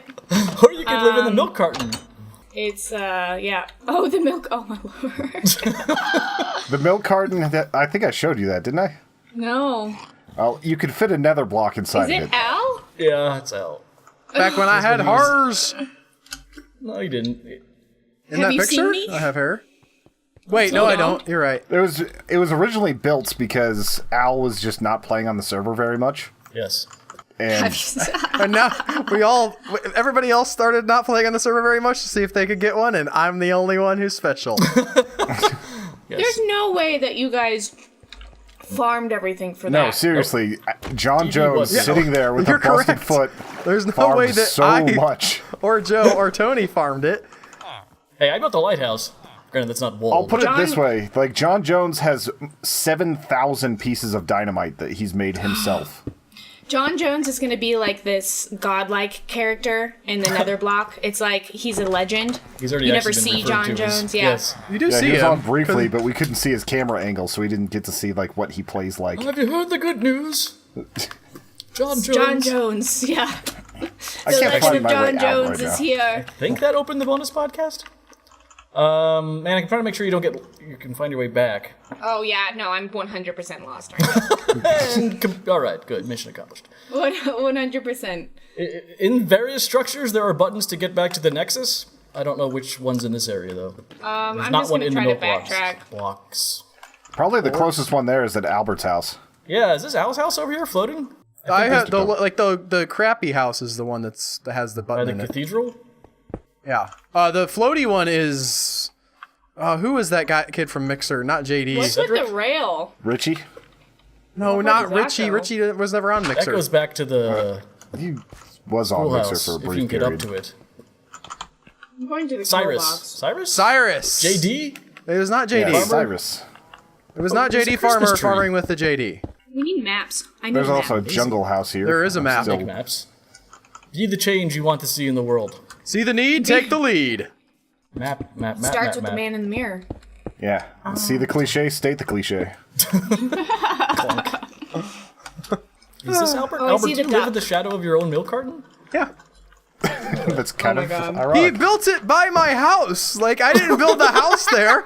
Speaker 2: Or you could live in the milk carton.
Speaker 3: It's yeah. Oh, the milk. Oh my lord.
Speaker 4: The milk carton. I think I showed you that, didn't I?
Speaker 3: No.
Speaker 4: Oh, you could fit a nether block inside
Speaker 3: Is
Speaker 4: of
Speaker 3: it
Speaker 4: it.
Speaker 3: Al?
Speaker 2: Yeah, it's L.
Speaker 1: Back when I had hers.
Speaker 2: No, you didn't.
Speaker 1: In
Speaker 3: Have
Speaker 1: that
Speaker 3: you
Speaker 1: picture,
Speaker 3: seen me?
Speaker 1: I have hair. Wait, no, I don't. You're right.
Speaker 4: It was originally built because Al was just not playing on the server very much,
Speaker 2: Yes.
Speaker 4: and
Speaker 1: And now everybody else started not playing on the server very much to see if they could get one, and I'm the only one who's special.
Speaker 2: Yes.
Speaker 3: There's no way that you guys farmed everything for
Speaker 4: No,
Speaker 3: that.
Speaker 4: seriously, John Jones
Speaker 2: was-
Speaker 4: sitting there with
Speaker 1: You're
Speaker 4: a busted
Speaker 1: correct.
Speaker 4: foot.
Speaker 1: There's no
Speaker 4: farmed
Speaker 1: way that
Speaker 4: so
Speaker 1: I
Speaker 4: much.
Speaker 1: or Joe or Tony farmed it.
Speaker 2: Hey, I built the lighthouse. Granted, that's not walled.
Speaker 4: I'll put it
Speaker 3: John-
Speaker 4: this way: like John Jones has 7,000 pieces of dynamite that he's made himself.
Speaker 3: John Jones is going to be like this godlike character in the Netherblock. It's like he's a legend.
Speaker 2: He's already
Speaker 3: you
Speaker 2: actually
Speaker 3: never
Speaker 2: been
Speaker 3: see
Speaker 2: referred
Speaker 3: John
Speaker 2: to as-
Speaker 3: Jones. Yeah.
Speaker 2: Yes.
Speaker 1: You do
Speaker 4: Yeah,
Speaker 1: see
Speaker 4: he was
Speaker 1: him
Speaker 4: on briefly, but we couldn't see his camera angle, so we didn't get to see like what he plays like.
Speaker 2: Have you heard the good news? John Jones.
Speaker 3: John Jones. Yeah.
Speaker 4: I
Speaker 3: The
Speaker 4: can't
Speaker 3: legend
Speaker 4: find
Speaker 3: of
Speaker 4: my
Speaker 3: John
Speaker 4: way out
Speaker 3: Jones
Speaker 4: right
Speaker 3: is
Speaker 4: now.
Speaker 3: here.
Speaker 2: Think that opened the bonus podcast? Man, I can try to make sure you can find your way back.
Speaker 3: Oh yeah, no, I'm 100% lost right now.
Speaker 2: And all right, good, mission accomplished.
Speaker 3: 100%.
Speaker 2: In various structures, there are buttons to get back to the Nexus. I don't know which one's in this area though. There's
Speaker 3: I'm
Speaker 2: not
Speaker 3: just
Speaker 2: one
Speaker 3: gonna
Speaker 2: in the
Speaker 3: try to
Speaker 2: milk blocks.
Speaker 3: backtrack.
Speaker 2: Blocks.
Speaker 4: Probably the closest one there is at Albert's house.
Speaker 2: Yeah, is this Al's house over here floating?
Speaker 1: I have the crappy house is the one that has the
Speaker 2: By
Speaker 1: button
Speaker 2: the
Speaker 1: in it.
Speaker 2: cathedral?
Speaker 1: Yeah. The floaty one is. Who was that kid from Mixer? Not JD.
Speaker 3: What's with the rail?
Speaker 4: Richie?
Speaker 1: No,
Speaker 3: where
Speaker 1: not
Speaker 3: does that
Speaker 1: Richie.
Speaker 3: go?
Speaker 1: Richie was never on
Speaker 2: That
Speaker 1: Mixer.
Speaker 2: goes back to the
Speaker 4: He was on
Speaker 2: pool
Speaker 4: Mixer
Speaker 2: house,
Speaker 4: for a
Speaker 2: if you
Speaker 4: brief
Speaker 2: can get
Speaker 4: period.
Speaker 2: up to it.
Speaker 3: I'm going to the
Speaker 2: Cyrus.
Speaker 3: box.
Speaker 2: Cyrus?
Speaker 1: Cyrus.
Speaker 2: JD?
Speaker 1: It was not JD.
Speaker 4: Yeah, Cyrus.
Speaker 1: It was not
Speaker 2: there's a
Speaker 1: JD
Speaker 2: Christmas
Speaker 1: Farmer
Speaker 2: tree.
Speaker 1: farming with the JD.
Speaker 3: We need maps. I need
Speaker 4: There's
Speaker 3: a
Speaker 4: also a
Speaker 3: map.
Speaker 4: jungle house here.
Speaker 1: There is a map.
Speaker 4: Still-
Speaker 2: Make maps. Be the change you want to see in the world.
Speaker 1: See the need, take the lead.
Speaker 2: Map.
Speaker 3: Starts with the man in the mirror.
Speaker 4: Yeah. See the cliche, state the cliche.
Speaker 2: Is this Albert?
Speaker 3: Oh, I
Speaker 2: Albert,
Speaker 3: see
Speaker 2: do
Speaker 3: the
Speaker 2: you live
Speaker 3: duck.
Speaker 2: in the shadow of your own milk carton?
Speaker 1: Yeah.
Speaker 4: That's kind
Speaker 3: my
Speaker 4: of
Speaker 3: God.
Speaker 1: He
Speaker 4: ironic.
Speaker 1: built it by my house. Like, I didn't build the house there.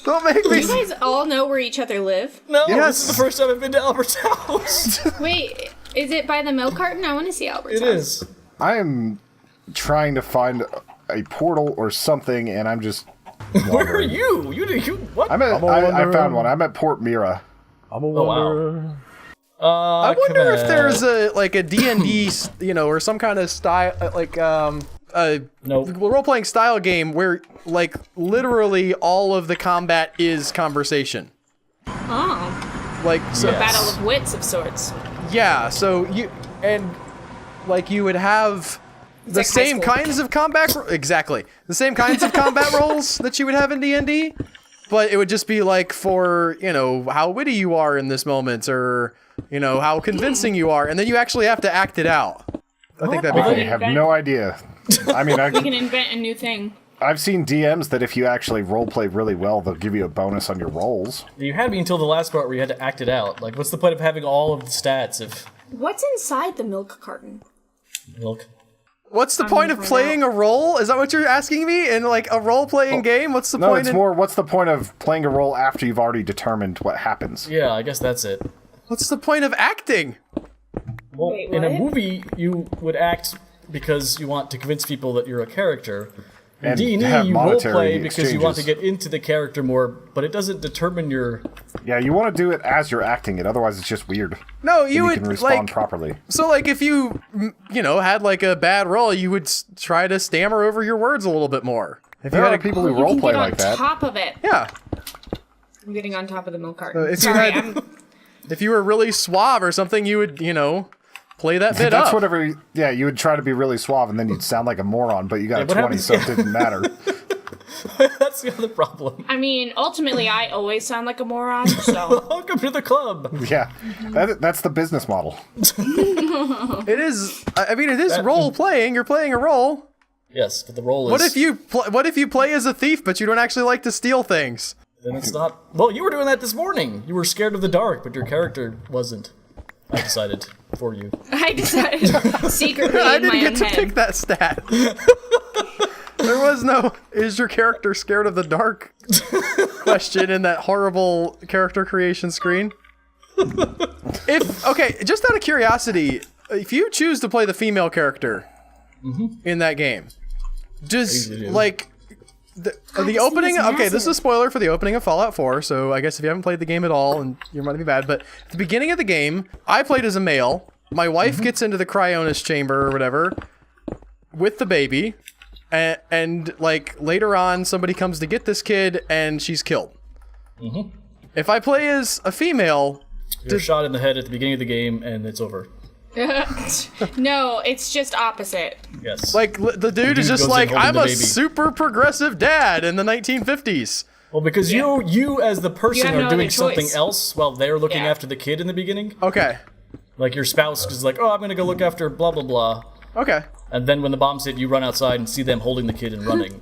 Speaker 1: Don't make me.
Speaker 3: You guys all know where each other live?
Speaker 2: No,
Speaker 1: Yes.
Speaker 2: this is the first time I've been to Albert's house.
Speaker 3: Wait, is it by the milk carton? I want to see Albert's
Speaker 2: It
Speaker 3: house.
Speaker 2: is.
Speaker 4: I am trying to find a portal or something, and I'm just.
Speaker 2: Where are you? You what?
Speaker 4: I'm at.
Speaker 1: I'm a
Speaker 4: I
Speaker 1: wanderer.
Speaker 4: found one. I'm at Port Mira.
Speaker 1: I'm a
Speaker 2: wow.
Speaker 1: I wonder if there's a D&D, or some kind of style,
Speaker 2: Nope.
Speaker 1: role-playing style game where, like, literally all of the combat is conversation.
Speaker 3: Oh,
Speaker 1: Like, so,
Speaker 2: Yeah.
Speaker 3: battle of wits of sorts.
Speaker 1: yeah, so you would have the
Speaker 3: like high
Speaker 1: same
Speaker 3: school.
Speaker 1: kinds of combat, exactly, the same kinds of combat roles that you would have in D&D, but it would just be like for, how witty you are in this moment, or, how convincing you are, and then you actually have to act it out. I think that'd be
Speaker 4: I
Speaker 1: cool.
Speaker 4: have no idea. I mean,
Speaker 3: You can invent a new thing.
Speaker 4: I've seen DMs that if you actually roleplay really well, they'll give you a bonus on your rolls.
Speaker 2: You had me until the last part where you had to act it out. Like, what's the point of having all of the stats if
Speaker 3: What's inside the milk carton?
Speaker 2: milk?
Speaker 1: What's the point of
Speaker 3: gonna find
Speaker 1: playing a role? Is that what you're asking me? In like a role-playing game? What's the
Speaker 4: No,
Speaker 1: point
Speaker 4: it's
Speaker 1: in
Speaker 4: more. What's the point of playing a role after you've already determined what happens?
Speaker 2: Yeah, I guess that's it.
Speaker 1: What's the point of acting?
Speaker 2: Well,
Speaker 3: Wait,
Speaker 2: in a
Speaker 3: what?
Speaker 2: movie, you would act because you want to convince people that you're a character. In
Speaker 4: And
Speaker 2: D&D,
Speaker 4: have
Speaker 2: you
Speaker 4: monetary
Speaker 2: roleplay because you want to
Speaker 4: exchanges.
Speaker 2: get into the character more, but it doesn't determine your...
Speaker 4: Yeah, you want to do it as you're acting it. Otherwise, it's just weird.
Speaker 1: No,
Speaker 4: And
Speaker 1: you
Speaker 4: you
Speaker 1: would
Speaker 4: can respond
Speaker 1: like
Speaker 4: properly.
Speaker 1: so like if you had like a bad role, you would try to stammer over your words a little bit more. If
Speaker 4: There
Speaker 1: you had
Speaker 4: are
Speaker 1: a,
Speaker 4: people who
Speaker 3: You can
Speaker 4: roleplay
Speaker 3: get on
Speaker 4: like that.
Speaker 3: top of it.
Speaker 1: yeah,
Speaker 3: I'm getting on top of the milk carton.
Speaker 1: if you
Speaker 3: Sorry,
Speaker 1: had- if you were really suave or something, you would play that bit
Speaker 4: That's
Speaker 1: up.
Speaker 4: whatever. Yeah, you would try to be really suave, and then you'd sound like a moron. But you got a
Speaker 2: what
Speaker 4: 20,
Speaker 2: happens-
Speaker 4: so it didn't matter.
Speaker 2: That's the other problem.
Speaker 3: I mean, ultimately, I always sound like a moron, so.
Speaker 2: Welcome to the club.
Speaker 4: Yeah, that's the business model.
Speaker 1: It is. I mean, it is role playing. You're playing a role.
Speaker 2: Yes, but the role is...
Speaker 1: What if you play as a thief, but you don't actually like to steal things?
Speaker 2: Then it's not... Well, you were doing that this morning. You were scared of the dark, but your character wasn't. I decided for you.
Speaker 3: I decided secretly
Speaker 1: I
Speaker 3: in my
Speaker 1: didn't
Speaker 3: own
Speaker 1: get to
Speaker 3: head.
Speaker 1: pick that stat. There was no "is your character scared of the dark" question in that horrible character creation screen. Just out of curiosity, if you choose to play the female character in that game, does
Speaker 2: usually do.
Speaker 1: like the opening?
Speaker 3: is
Speaker 1: Okay, this is a
Speaker 3: massive.
Speaker 1: spoiler for the opening of Fallout 4. So I guess if you haven't played the game at all, and you might be bad, but at the beginning of the game, I played as a male. My wife gets into the cryonis chamber or whatever with the baby. And like later on, somebody comes to get this kid, and she's killed. If I play as a female,
Speaker 2: You're shot in the head at the beginning of the game, and it's over.
Speaker 3: No, it's just opposite.
Speaker 2: Yes.
Speaker 1: like the dude is
Speaker 2: dude
Speaker 1: just
Speaker 2: goes in
Speaker 1: like,
Speaker 2: holding
Speaker 1: I'm
Speaker 2: the
Speaker 1: a
Speaker 2: baby.
Speaker 1: super progressive dad in the 1950s.
Speaker 2: Well, because you as the person
Speaker 3: have no
Speaker 2: are doing
Speaker 3: other
Speaker 2: something
Speaker 3: choice.
Speaker 2: else while they're looking
Speaker 3: Yeah.
Speaker 2: after the kid in the beginning.
Speaker 1: Okay.
Speaker 2: Like your spouse is like, oh, I'm gonna go look after blah blah blah,
Speaker 1: Okay.
Speaker 2: and then when the bombs hit, you run outside and see them holding the kid and running.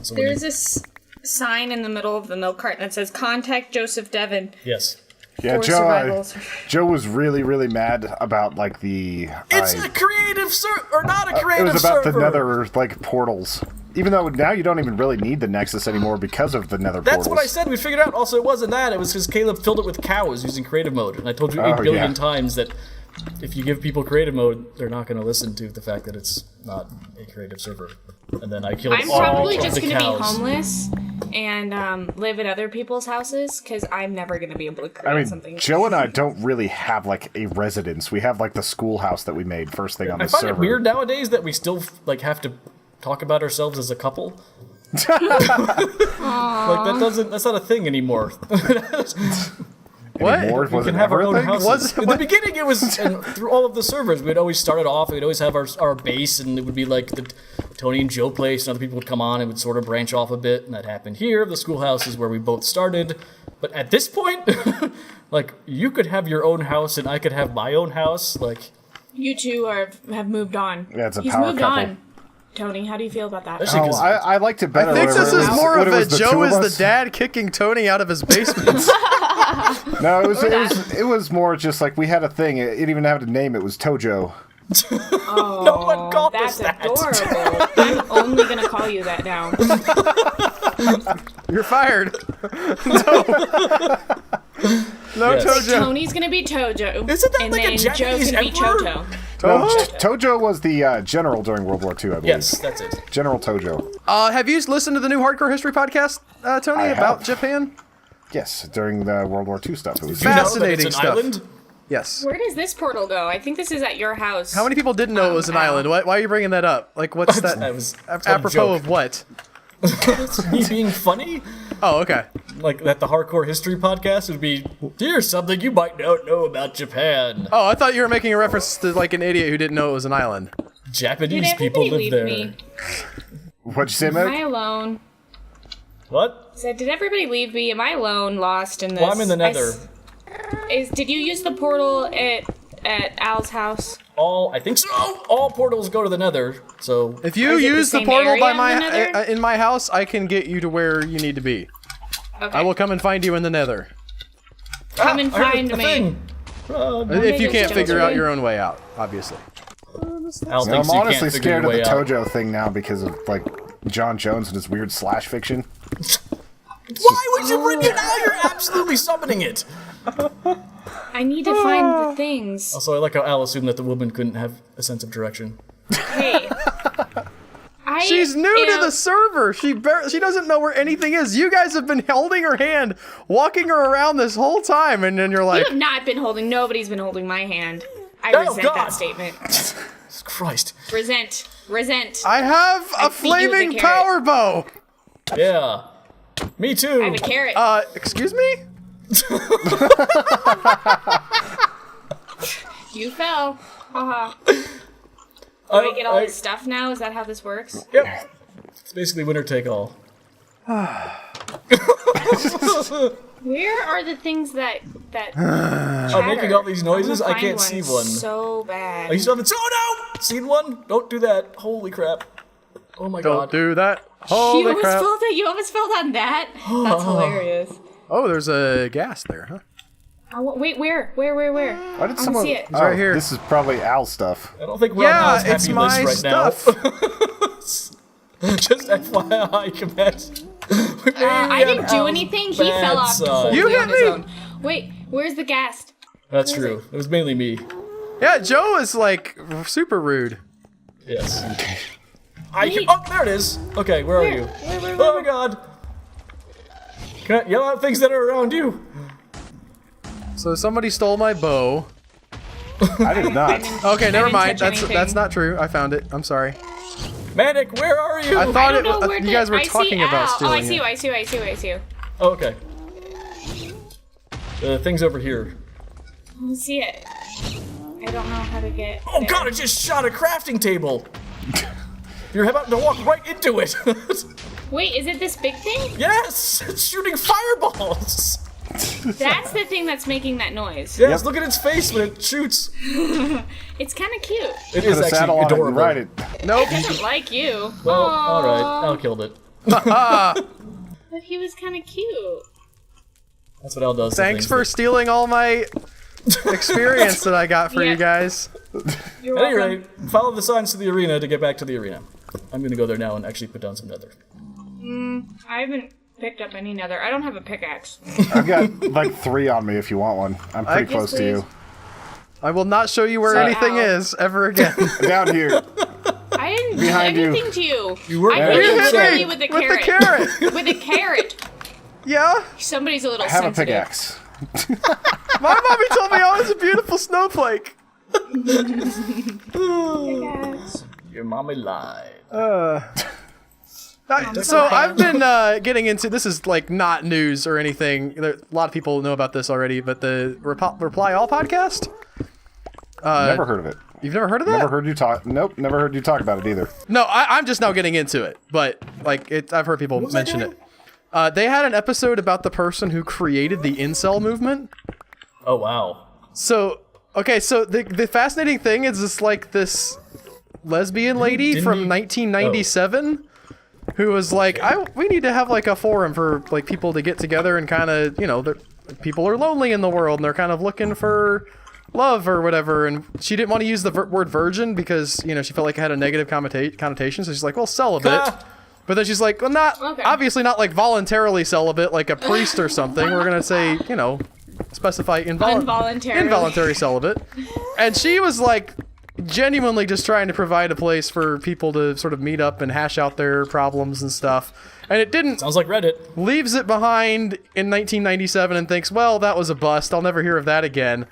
Speaker 2: So when
Speaker 3: There's this sign in the middle of the milk carton that says "Contact Joseph Devon
Speaker 2: yes.
Speaker 4: Yeah,
Speaker 3: for
Speaker 4: Joe.
Speaker 3: survival."
Speaker 4: Joe was really mad about like the.
Speaker 2: It's a creative or not a
Speaker 4: It
Speaker 2: creative
Speaker 4: was about
Speaker 2: server.
Speaker 4: the Nether like portals. Even though now you don't even really need the Nexus anymore because of the Nether
Speaker 2: That's
Speaker 4: portals.
Speaker 2: what I said. We figured out. Also, it wasn't that. It was because Caleb filled it with cows using creative mode, and I told you 8 billion
Speaker 4: yeah.
Speaker 2: times that if you give people creative mode, they're not going to listen to the fact that it's not a creative server. And then I killed
Speaker 3: I'm
Speaker 2: all
Speaker 3: probably
Speaker 2: of
Speaker 3: just
Speaker 2: the
Speaker 3: gonna
Speaker 2: cows.
Speaker 3: be homeless and live at other people's houses because I'm never gonna be able to create
Speaker 4: I mean,
Speaker 3: something.
Speaker 4: Joe and I don't really have like a residence. We have like the schoolhouse that we made first thing on
Speaker 2: I
Speaker 4: the
Speaker 2: find
Speaker 4: server.
Speaker 2: it weird nowadays that we still like have to talk about ourselves as a couple. That's not a thing anymore.
Speaker 1: What?
Speaker 4: Anymore?
Speaker 2: We
Speaker 4: Was
Speaker 2: can
Speaker 4: it
Speaker 2: have our
Speaker 4: ever a
Speaker 2: own
Speaker 4: thing?
Speaker 2: houses.
Speaker 1: Was-
Speaker 2: In the beginning, it was and through all of the servers. We'd always start it off. We'd always have our base, and it would be like the Tony and Joe place, and other people would come on and would sort of branch off a bit. And that happened here. The schoolhouse is where we both started. But at this point, like you could have your own house, and I could have my own house. Like
Speaker 3: You two have moved on.
Speaker 4: Yeah, it's a
Speaker 3: He's
Speaker 4: power
Speaker 3: moved
Speaker 4: couple.
Speaker 3: on. Tony, how do you feel about that?
Speaker 2: especially
Speaker 4: Oh,
Speaker 2: 'cause
Speaker 4: I liked it better.
Speaker 1: I think this
Speaker 4: whenever
Speaker 1: is
Speaker 4: it was-
Speaker 1: more
Speaker 4: when
Speaker 1: of
Speaker 4: it
Speaker 1: a
Speaker 4: was the
Speaker 1: Joe
Speaker 4: two of
Speaker 1: is the
Speaker 4: us.
Speaker 1: dad kicking Tony out of his basement.
Speaker 4: No, it was more just like we had a thing. It didn't even have a name. It was Tojo.
Speaker 2: no one called us
Speaker 3: That's
Speaker 2: that.
Speaker 3: adorable. I'm only gonna call you that now.
Speaker 1: You're fired. No
Speaker 2: Yes.
Speaker 1: Tojo.
Speaker 3: Tony's gonna be Tojo.
Speaker 2: Isn't that
Speaker 3: and
Speaker 2: like a
Speaker 3: then
Speaker 2: Japanese
Speaker 3: Joe's gonna be
Speaker 2: emperor?
Speaker 3: Choto.
Speaker 4: No, Tojo was the general during World War II, I believe.
Speaker 2: Yes, that's it.
Speaker 4: General Tojo.
Speaker 1: Have you listened to the new Hardcore History podcast, Tony,
Speaker 4: I
Speaker 1: about
Speaker 4: have.
Speaker 1: Japan?
Speaker 4: Yes, during the World War II stuff. It was
Speaker 2: You know that
Speaker 1: Fascinating
Speaker 2: it's an
Speaker 1: stuff.
Speaker 2: island?
Speaker 1: Yes.
Speaker 3: Where does this portal go? I think this is at your house.
Speaker 1: How many people didn't know it was an
Speaker 3: Ow.
Speaker 1: island? Why are you bringing that up? Like, what's that?
Speaker 2: That was
Speaker 1: Apropos
Speaker 2: joke.
Speaker 1: of what?
Speaker 2: Me being funny?
Speaker 1: Oh, okay.
Speaker 2: Like that the Hardcore History podcast would be, here's something you might not know about Japan.
Speaker 1: Oh, I thought you were making a reference to like an idiot who didn't know it was an island.
Speaker 3: Did
Speaker 2: Japanese people
Speaker 3: everybody
Speaker 2: live
Speaker 3: leave
Speaker 2: there.
Speaker 3: me?
Speaker 4: What'd you say,
Speaker 3: Am I
Speaker 4: Meg?
Speaker 3: alone?
Speaker 2: What?
Speaker 3: So did everybody leave me? Am I alone, lost in this?
Speaker 2: Well, I'm in the Nether.
Speaker 3: Did you use the portal at Al's house?
Speaker 2: I think so. All portals go to the Nether, so
Speaker 1: If you
Speaker 3: Is it the
Speaker 1: use the
Speaker 3: same
Speaker 1: portal
Speaker 3: area
Speaker 1: by
Speaker 3: in
Speaker 1: my
Speaker 3: the Nether?
Speaker 1: in my house, I can get you to where you need to be.
Speaker 3: Okay.
Speaker 1: I will come and find you in the Nether.
Speaker 3: Come and
Speaker 2: I heard
Speaker 3: find
Speaker 2: a
Speaker 3: me.
Speaker 2: thing.
Speaker 1: If you
Speaker 3: there's
Speaker 1: can't figure
Speaker 3: Joe's
Speaker 1: out
Speaker 3: way.
Speaker 1: your own way out, obviously.
Speaker 2: Al
Speaker 4: No,
Speaker 2: thinks
Speaker 4: I'm
Speaker 2: you can't
Speaker 4: honestly
Speaker 2: figure
Speaker 4: scared of
Speaker 2: your
Speaker 4: the
Speaker 2: way out.
Speaker 4: Tojo thing now because of like John Jones and his weird slash fiction.
Speaker 2: Why would you bring it now? You're absolutely summoning it.
Speaker 3: I need to find the things.
Speaker 2: Also, I like how Al assumed that the woman couldn't have a sense of direction.
Speaker 3: Hey.
Speaker 1: She's new to the server. She doesn't know where anything is. You guys have been holding her hand, walking her around this whole time, and then you're
Speaker 3: You
Speaker 1: like,
Speaker 3: have not been holding. Nobody's been holding my hand. I
Speaker 2: Oh,
Speaker 3: resent
Speaker 2: God.
Speaker 3: that statement.
Speaker 2: Christ.
Speaker 3: Resent.
Speaker 1: I have a
Speaker 3: beat you with a
Speaker 1: flaming
Speaker 3: carrot.
Speaker 1: power bow.
Speaker 2: Yeah. Me too.
Speaker 3: I have a carrot.
Speaker 1: Excuse me?
Speaker 3: You fell. Haha. Do I get all this stuff now? Is that how this works?
Speaker 2: Yep. It's basically winner take all.
Speaker 3: Where are the things that
Speaker 2: I'm making all these noises. I
Speaker 3: find
Speaker 2: can't see one.
Speaker 3: So bad.
Speaker 2: I still haven't. Oh no! Seen one? Don't do that. Holy crap! Oh my
Speaker 1: Don't
Speaker 2: god.
Speaker 1: do that.
Speaker 3: you
Speaker 1: Holy
Speaker 3: almost
Speaker 1: crap.
Speaker 3: You almost fell on that. That's hilarious.
Speaker 1: Oh, there's a gas there, huh?
Speaker 3: Oh, wait, where?
Speaker 4: Why did
Speaker 3: I want to
Speaker 4: someone?
Speaker 3: see it.
Speaker 4: Oh,
Speaker 1: right here.
Speaker 4: This is probably Al stuff.
Speaker 2: I don't think we're on
Speaker 1: Yeah,
Speaker 2: Al's happy
Speaker 1: it's my
Speaker 2: list right
Speaker 1: stuff.
Speaker 2: now. Just FYI, Command.
Speaker 3: I didn't do anything. He
Speaker 2: bad
Speaker 3: fell off
Speaker 2: side.
Speaker 3: completely
Speaker 1: You hit
Speaker 3: on his
Speaker 1: me.
Speaker 3: own. Wait, where's the gas?
Speaker 2: That's true. It was mainly me.
Speaker 1: Yeah, Joe is like super rude.
Speaker 2: Yes.
Speaker 3: Wait.
Speaker 2: Oh, there it is. Okay, where are you?
Speaker 3: Where?
Speaker 2: Oh my god. Can I yell out things that are around you?
Speaker 1: So somebody stole my bow.
Speaker 4: I did not.
Speaker 1: Okay, never
Speaker 3: didn't
Speaker 1: mind.
Speaker 3: touch
Speaker 1: That's
Speaker 3: anything.
Speaker 1: not true. I found it. I'm sorry.
Speaker 2: Manic, where are you?
Speaker 1: I
Speaker 3: I
Speaker 1: thought
Speaker 3: don't know where
Speaker 1: you guys were
Speaker 3: I
Speaker 1: talking
Speaker 3: see
Speaker 1: about
Speaker 3: Al.
Speaker 1: stealing
Speaker 3: I see
Speaker 1: it.
Speaker 3: you. I see you.
Speaker 2: Oh, okay. The thing's over here.
Speaker 3: Let's see it. I don't know how to get.
Speaker 2: Oh
Speaker 3: there.
Speaker 2: god, I just shot a crafting table! You're about to walk right into it!
Speaker 3: Wait, is it this big thing?
Speaker 2: Yes! It's shooting fireballs!
Speaker 3: That's the thing that's making that noise.
Speaker 2: Yes, look at its face when it shoots.
Speaker 3: It's kind of cute.
Speaker 2: It is
Speaker 4: Put a saddle
Speaker 2: actually
Speaker 4: on it and
Speaker 2: adorable.
Speaker 4: ride it.
Speaker 1: Nope.
Speaker 3: It doesn't like you.
Speaker 2: Well,
Speaker 3: Aw.
Speaker 2: alright, Al killed it.
Speaker 3: But he was kind of cute.
Speaker 2: That's what Al does. to
Speaker 1: Thanks
Speaker 2: things
Speaker 1: for
Speaker 2: that-
Speaker 1: stealing all my experience that I got for
Speaker 3: Yeah.
Speaker 1: you guys.
Speaker 3: You're
Speaker 2: At any
Speaker 3: welcome.
Speaker 2: rate, follow the signs to the arena to get back to the arena. I'm gonna go there now and actually put down some nether.
Speaker 3: I haven't picked up any nether. I don't have a pickaxe.
Speaker 4: I've got like 3 on me if you want one. I'm pretty
Speaker 1: Yes,
Speaker 4: close to you.
Speaker 1: I will not show you where
Speaker 3: So
Speaker 1: anything
Speaker 3: Al.
Speaker 1: is ever again.
Speaker 4: Down here.
Speaker 3: I didn't
Speaker 4: Behind
Speaker 3: do
Speaker 4: you.
Speaker 3: anything to you.
Speaker 2: You were
Speaker 3: I
Speaker 2: very
Speaker 3: hit you
Speaker 2: upset.
Speaker 3: literally with the
Speaker 1: With the
Speaker 3: carrot.
Speaker 1: carrot.
Speaker 3: With a carrot.
Speaker 1: Yeah?
Speaker 3: Somebody's a little
Speaker 4: I have a
Speaker 3: sensitive.
Speaker 4: pickaxe.
Speaker 1: My mommy told me I was a beautiful snowflake.
Speaker 3: Pickaxe.
Speaker 2: Your mommy lied.
Speaker 1: So I've been getting into, this is like not news or anything. A lot of people know about this already, but the Reply All podcast?
Speaker 4: Never heard of it.
Speaker 1: You've never heard of that?
Speaker 4: Never heard you talk. Nope, never heard you talk about it either.
Speaker 1: No, I'm just now getting into it, but like I've heard people mention it. They had an episode about the person who created the incel movement.
Speaker 2: Oh wow.
Speaker 1: So, okay, so the fascinating thing is this lesbian lady
Speaker 2: Didn't
Speaker 1: from
Speaker 2: you-
Speaker 1: 1997 who was like, we need to have like a forum for like people to get together and kind of, people are lonely in the world and they're kind of looking for love or whatever. And she didn't want to use the word virgin because, she felt like it had a negative connotation. So she's like, well, celibate. But then she's like, well, obviously not like voluntarily celibate, like a priest or something. We're going to say, specify involuntary celibate. And she was like genuinely just trying to provide a place for people to sort of meet up and hash out their problems and stuff. And it didn't,
Speaker 2: Sounds like Reddit.
Speaker 1: leaves it behind in 1997 and thinks, well, that was a bust. I'll never hear of that again.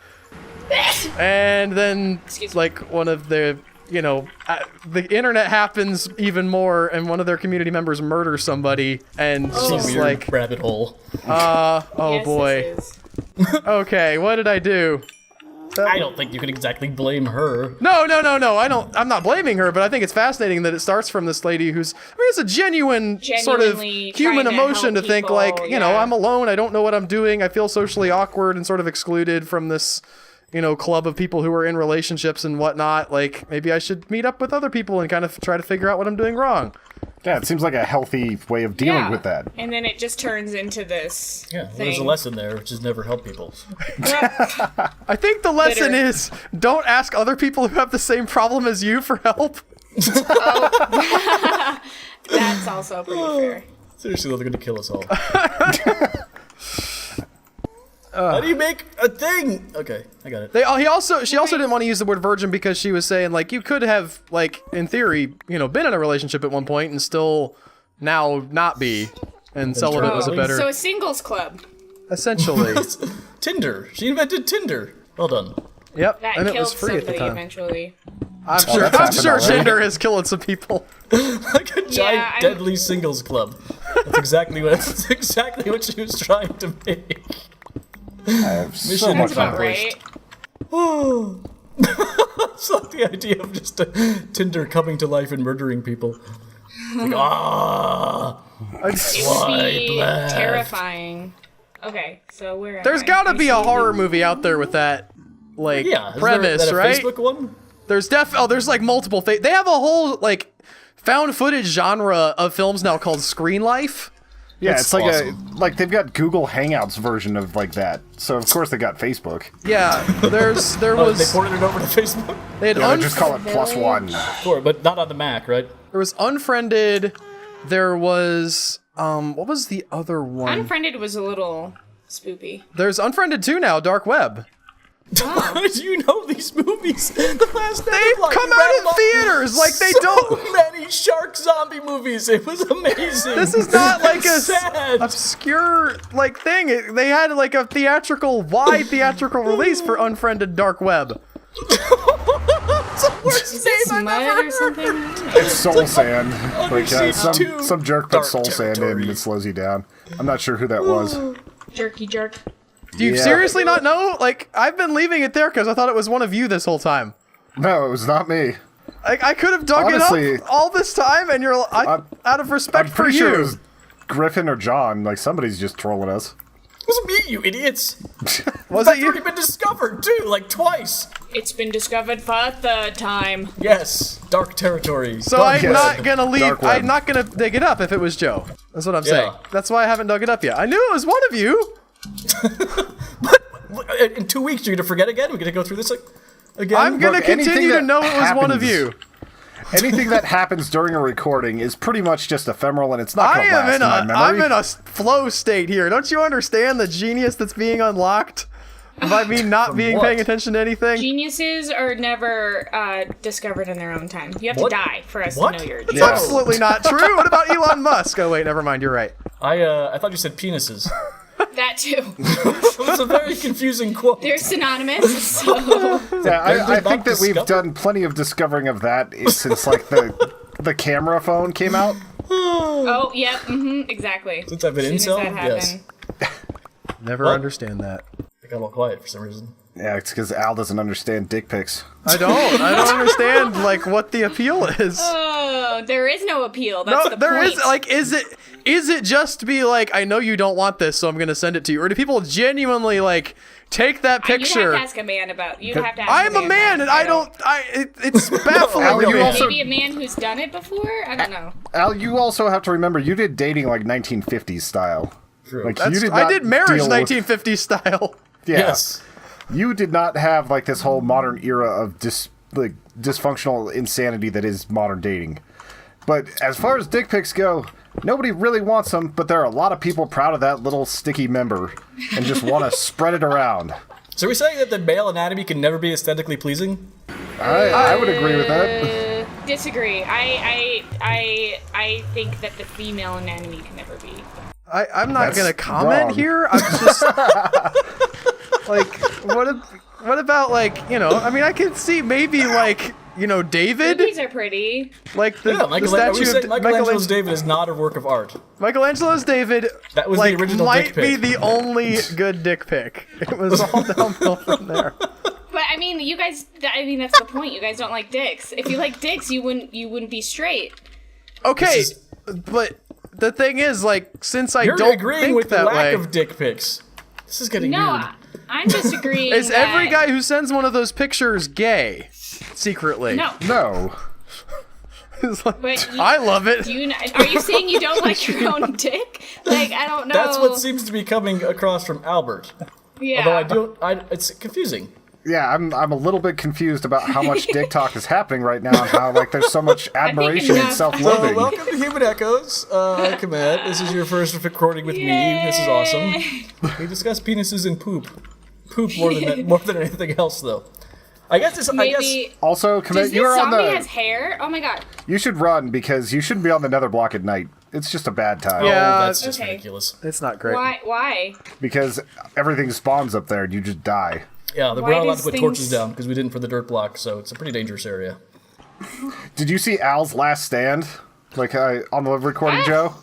Speaker 1: And then, like, one of the, the internet happens even more, and one of their community members murders somebody, and she's
Speaker 2: Weird
Speaker 1: like,
Speaker 2: rabbit hole.
Speaker 1: oh
Speaker 3: Yes,
Speaker 1: boy.
Speaker 3: this is.
Speaker 1: Okay, what did I do?
Speaker 2: I don't think you can exactly blame her.
Speaker 1: No, I'm not blaming her, but I think it's fascinating that it starts from this lady who's, it's a genuine sort of
Speaker 3: Genuinely
Speaker 1: human
Speaker 3: trying to
Speaker 1: emotion to
Speaker 3: help
Speaker 1: think
Speaker 3: people,
Speaker 1: like,
Speaker 3: yeah.
Speaker 1: I'm alone, I don't know what I'm doing, I feel socially awkward and sort of excluded from this, club of people who are in relationships and whatnot. Like, maybe I should meet up with other people and kind of try to figure out what I'm doing wrong.
Speaker 4: Yeah, it seems like a healthy way of dealing
Speaker 3: Yeah.
Speaker 4: with that.
Speaker 3: And then it just turns into this
Speaker 2: Yeah, well,
Speaker 3: thing.
Speaker 2: there's a lesson there, which is never help people.
Speaker 1: I think the lesson
Speaker 3: Bitter.
Speaker 1: is don't ask other people who have the same problem as you for help.
Speaker 3: That's also pretty fair.
Speaker 2: Seriously, though, they're gonna kill us all. How do you make a thing? Okay, I got it.
Speaker 1: She also didn't want to use the word virgin because she was saying like you could have like in theory, been in a relationship at one point and still now not be. And celibate was a better
Speaker 3: So a singles club.
Speaker 1: essentially.
Speaker 2: Tinder. She invented Tinder. Well done.
Speaker 1: Yep.
Speaker 3: That
Speaker 1: And it
Speaker 3: killed
Speaker 1: was free at the
Speaker 3: somebody
Speaker 1: time.
Speaker 3: eventually.
Speaker 1: I'm
Speaker 4: that's happened
Speaker 1: sure
Speaker 4: already.
Speaker 1: Tinder is killing some people.
Speaker 2: Like a giant
Speaker 3: I'm-
Speaker 2: deadly singles club. That's exactly what she was trying to make.
Speaker 4: I have so
Speaker 2: Mission
Speaker 4: much
Speaker 3: That's about
Speaker 4: accomplished.
Speaker 3: right.
Speaker 2: It's like the idea of just Tinder coming to life and murdering people. It's like, ah.
Speaker 3: It would be
Speaker 2: Swipe left.
Speaker 3: terrifying. Okay, so where am
Speaker 1: There's
Speaker 3: I?
Speaker 1: gotta
Speaker 3: I
Speaker 1: be
Speaker 3: see
Speaker 1: a
Speaker 3: the-
Speaker 1: horror movie out there with that like
Speaker 2: Yeah, is
Speaker 1: premise,
Speaker 2: there,
Speaker 1: right?
Speaker 2: that a Facebook one?
Speaker 1: There's there's like multiple they have a whole like found footage genre of films now called Screen Life.
Speaker 4: Yeah,
Speaker 2: That's
Speaker 4: it's like
Speaker 2: awesome.
Speaker 4: like they've got Google Hangouts version of like that. So of course they got Facebook.
Speaker 1: Yeah, there
Speaker 2: Oh, they
Speaker 1: was
Speaker 2: ported it over to Facebook?
Speaker 1: they had
Speaker 4: Yeah, they just call it +1.
Speaker 2: Sure, but not on the Mac, right?
Speaker 1: there was Unfriended. There was what was the other one?
Speaker 3: Unfriended was a little spoopy.
Speaker 1: There's Unfriended 2 now, Dark Web.
Speaker 2: How did you know these movies? The last
Speaker 1: They've come out in theaters like they don't.
Speaker 2: So many shark zombie movies. It was amazing.
Speaker 1: This is not like a
Speaker 2: sad.
Speaker 1: obscure like thing. They had like a wide theatrical release for Unfriended Dark Web.
Speaker 2: It's the worst
Speaker 3: Is
Speaker 2: name
Speaker 3: this
Speaker 2: I've
Speaker 3: mud
Speaker 2: ever
Speaker 3: or something?
Speaker 2: heard.
Speaker 4: It's Soul Sand. Like
Speaker 2: Siege 2,
Speaker 4: some jerk put
Speaker 2: Dark
Speaker 4: Soul Sand in
Speaker 2: Territory.
Speaker 4: and it slows you down. I'm not sure who that was.
Speaker 3: Jerky jerk.
Speaker 1: Do you seriously not know? Like, I've been leaving it there because I thought it was one of you this whole time.
Speaker 4: No, it was not me.
Speaker 1: I could have dug
Speaker 4: Honestly,
Speaker 1: it up all this time, and out of respect
Speaker 4: I'm
Speaker 1: for
Speaker 4: pretty
Speaker 1: you.
Speaker 4: sure it was Griffin or John. Like, somebody's just trolling us.
Speaker 2: It wasn't me, you idiots.
Speaker 1: Was
Speaker 2: That's
Speaker 1: it you?
Speaker 2: already been discovered, too, like twice.
Speaker 3: It's been discovered for a third time.
Speaker 2: Yes, dark territory.
Speaker 1: So
Speaker 2: Dark
Speaker 1: I'm
Speaker 2: web.
Speaker 1: not gonna leave.
Speaker 4: Dark web.
Speaker 1: I'm not gonna dig it up if it was Joe. That's what I'm saying.
Speaker 2: Yeah.
Speaker 1: That's why I haven't dug it up yet. I knew it was one of you.
Speaker 2: In 2 weeks, you're gonna forget again? We're gonna go through this again?
Speaker 1: I'm gonna
Speaker 4: Look, anything
Speaker 1: continue to
Speaker 4: that
Speaker 1: know it was one of
Speaker 4: happens-
Speaker 1: you.
Speaker 4: Anything that happens during a recording is pretty much just ephemeral, and it's not
Speaker 1: I
Speaker 4: going to
Speaker 1: am
Speaker 4: last
Speaker 1: in
Speaker 4: my
Speaker 1: a
Speaker 4: memory.
Speaker 1: I'm in a flow state here. Don't you understand the genius that's being unlocked by me not being
Speaker 2: what?
Speaker 1: paying attention to anything?
Speaker 3: Geniuses are never discovered in their own time. You have
Speaker 2: What?
Speaker 3: to die for us
Speaker 2: What?
Speaker 3: to know you're a
Speaker 1: It's
Speaker 3: genius.
Speaker 1: absolutely not true. What about Elon Musk? Oh wait, never mind. You're right.
Speaker 2: I thought you said penises.
Speaker 3: That too.
Speaker 2: It was a very confusing quote.
Speaker 3: They're synonymous. So.
Speaker 4: Yeah, I
Speaker 2: not
Speaker 4: think that we've
Speaker 2: discovered?
Speaker 4: done plenty of discovering of that since like the camera phone came out.
Speaker 3: Oh, yep, exactly.
Speaker 2: Since I've been
Speaker 3: As soon
Speaker 2: incel,
Speaker 3: as that
Speaker 2: yes.
Speaker 3: happened.
Speaker 1: Never
Speaker 2: What?
Speaker 1: understand that.
Speaker 2: I got all quiet for some reason.
Speaker 4: Yeah, it's because Al doesn't understand dick pics.
Speaker 1: I don't understand like what the appeal is.
Speaker 3: Oh, there is no appeal. That's
Speaker 1: No,
Speaker 3: the
Speaker 1: there
Speaker 3: point.
Speaker 1: is like, is it just to be like, I know you don't want this, so I'm gonna send it to you, or do people genuinely like take that
Speaker 3: You'd have
Speaker 1: picture?
Speaker 3: to ask a man about. You'd have to ask
Speaker 1: I'm a man, and I don't. It's baffling
Speaker 4: Al,
Speaker 1: to
Speaker 4: you
Speaker 1: me.
Speaker 4: also-
Speaker 3: Maybe a man who's done it before. I don't know.
Speaker 4: Al, you also have to remember you did dating like 1950s style.
Speaker 2: True.
Speaker 4: Like
Speaker 1: That's,
Speaker 4: you did
Speaker 1: I
Speaker 4: not
Speaker 1: did marriage
Speaker 4: deal with-
Speaker 1: 1950s style.
Speaker 4: Yeah.
Speaker 2: Yes.
Speaker 4: You did not have like this whole modern era of dysfunctional insanity that is modern dating. But as far as dick pics go, nobody really wants them, but there are a lot of people proud of that little sticky member and just want to spread it around.
Speaker 2: So are we saying that the male anatomy can never be aesthetically pleasing?
Speaker 4: I would agree with that.
Speaker 3: Disagree. I think that the female anatomy can never be.
Speaker 1: I'm not
Speaker 4: That's
Speaker 1: gonna comment
Speaker 4: wrong.
Speaker 1: here. I'm just like, what about like, you know? I mean, I can see maybe like, you know, David,
Speaker 3: These are pretty.
Speaker 1: like the,
Speaker 2: Yeah,
Speaker 1: the
Speaker 2: are we
Speaker 1: statue
Speaker 2: saying
Speaker 1: of
Speaker 2: Michelangelo's David is not a work of art?
Speaker 1: Michelangelo's David.
Speaker 2: That was the
Speaker 1: like,
Speaker 2: original
Speaker 1: might
Speaker 2: dick pic.
Speaker 1: be the only good dick pic. It was all downhill from there.
Speaker 3: But I mean, you guys. I mean, that's the point. You guys don't like dicks. If you like dicks, you wouldn't be straight.
Speaker 1: Okay,
Speaker 2: This
Speaker 1: but the thing is, like, since I
Speaker 2: You're
Speaker 1: don't
Speaker 2: agreeing
Speaker 1: think
Speaker 2: with the
Speaker 1: that
Speaker 2: lack
Speaker 1: way,
Speaker 2: of dick pics. This is getting
Speaker 3: No,
Speaker 2: weird.
Speaker 3: I'm just agreeing.
Speaker 1: is
Speaker 3: that,
Speaker 1: every guy who sends one of those pictures gay secretly?
Speaker 3: No,
Speaker 4: No.
Speaker 1: It's like,
Speaker 3: but you,
Speaker 1: I love it.
Speaker 3: are you saying you don't like your own dick? Like, I don't know.
Speaker 2: That's what seems to be coming across from Albert.
Speaker 3: Yeah.
Speaker 2: Although it's confusing.
Speaker 4: Yeah, I'm a little bit confused about how much dick talk is happening right now and how like there's so much admiration and
Speaker 3: enough.
Speaker 4: self-loathing.
Speaker 2: Welcome to Human Echoes. Komet, this is your first recording with me. This is awesome. We discuss penises and poop. Poop more than anything else, though. I guess
Speaker 3: Maybe.
Speaker 4: Also,
Speaker 3: Does
Speaker 4: Commit,
Speaker 3: this
Speaker 4: you're on
Speaker 3: zombie
Speaker 4: the.
Speaker 3: has hair? Oh my god.
Speaker 4: You should run because you shouldn't be on the Netherblock at night. It's just a bad time.
Speaker 1: Yeah.
Speaker 2: Oh, that's just
Speaker 3: Okay.
Speaker 2: ridiculous.
Speaker 1: It's not great.
Speaker 3: Why?
Speaker 4: Because everything spawns up there and you just die.
Speaker 2: Yeah, we're
Speaker 3: Why
Speaker 2: not allowed
Speaker 3: does
Speaker 2: to put
Speaker 3: things-
Speaker 2: torches down because we didn't for the dirt block, so it's a pretty dangerous area.
Speaker 4: Did you see Al's last stand? Like on the recording,
Speaker 3: Ah.
Speaker 4: Joe?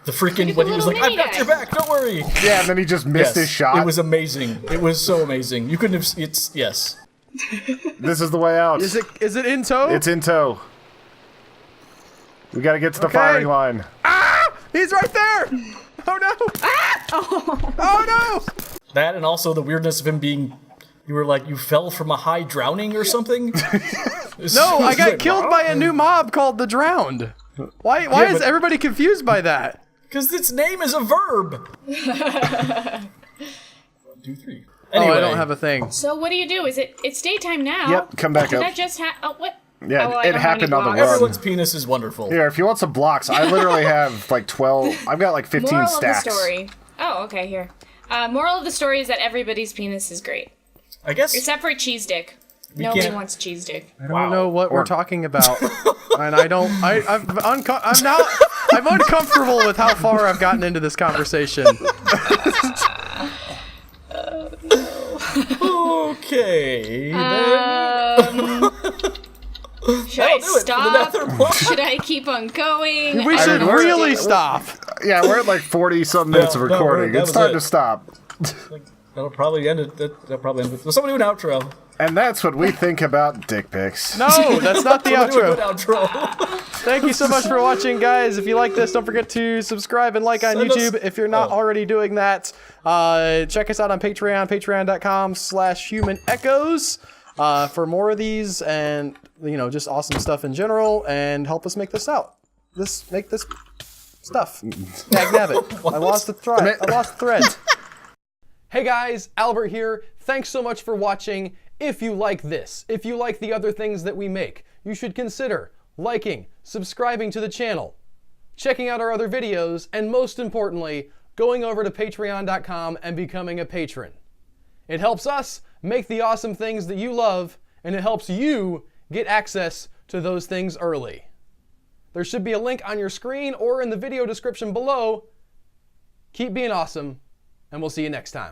Speaker 2: The freaking
Speaker 3: He's a
Speaker 2: when he was
Speaker 3: little
Speaker 2: like, "I've
Speaker 3: mini
Speaker 2: got
Speaker 3: guy."
Speaker 2: your back, don't worry."
Speaker 4: Yeah, and then he just missed his shot.
Speaker 2: It was amazing. It was so amazing. You couldn't have. It's yes.
Speaker 4: This is the way out.
Speaker 1: Is it in tow?
Speaker 4: It's in tow. We gotta get to the
Speaker 1: Okay.
Speaker 4: firing line.
Speaker 1: He's right there. Oh no. Oh no.
Speaker 2: That and also the weirdness of him being. You were like you fell from a high drowning or something.
Speaker 1: No, I got killed by a new mob called the Drowned. Why
Speaker 2: Yeah,
Speaker 1: is
Speaker 2: but-
Speaker 1: everybody confused by that?
Speaker 2: Because its name is a verb. 1, 2, 3. Anyway,
Speaker 1: Oh, I don't have a thing.
Speaker 3: So what do you do? It's daytime now.
Speaker 4: Yep, come back
Speaker 3: Did
Speaker 4: up.
Speaker 3: that just oh what?
Speaker 4: Yeah,
Speaker 3: Oh, I
Speaker 4: it
Speaker 3: don't have
Speaker 4: happened
Speaker 3: any
Speaker 4: on the
Speaker 3: blocks.
Speaker 4: run.
Speaker 2: Everyone's penis is wonderful.
Speaker 4: Here, if you want some blocks, I literally have like 12. I've got like 15
Speaker 3: Moral
Speaker 4: stacks.
Speaker 3: of the story. Oh, okay, here. Moral of the story is that everybody's penis is great.
Speaker 2: I guess.
Speaker 3: Except for cheese dick. Nobody
Speaker 2: can't-
Speaker 3: wants cheese dick.
Speaker 1: I don't know what we're
Speaker 4: Or-
Speaker 1: talking about, and I don't. I'm uncomfortable with how far I've gotten into this conversation.
Speaker 2: Okay. then.
Speaker 3: Should I
Speaker 2: do it for the
Speaker 3: stop?
Speaker 2: Netherblock.
Speaker 3: Should I keep on going?
Speaker 1: We
Speaker 3: I
Speaker 1: should
Speaker 3: don't know.
Speaker 1: really stop.
Speaker 4: Yeah, we're at like 40 some minutes of
Speaker 2: No, no,
Speaker 4: recording.
Speaker 2: that
Speaker 4: It's
Speaker 2: was
Speaker 4: time
Speaker 2: it.
Speaker 4: to stop.
Speaker 2: That'll probably end it. That'll probably end it. Will somebody do an outro?
Speaker 4: And that's what we think about dick pics.
Speaker 1: No, that's not the
Speaker 2: Somebody do a
Speaker 1: outro.
Speaker 2: good outro.
Speaker 1: Thank you so much for watching, guys. If you like this, don't forget to subscribe and like on
Speaker 2: Send us-
Speaker 1: YouTube if you're not already doing that. Check us out on Patreon, patreon.com/humanechoes for more of these and, you know, just awesome stuff in general, and help us make this out. Make this stuff. Dagnabbit. I lost the thread. I lost the thread. Hey guys, Albert here. Thanks so much for watching. If you like this, if you like the other things that we make, you should consider liking, subscribing to the channel, checking out our other videos, and most importantly, going over to patreon.com and becoming a patron. It helps us make the awesome things that you love, and it helps you get access to those things early. There should be a link on your screen or in the video description below. Keep being awesome, and we'll see you next time.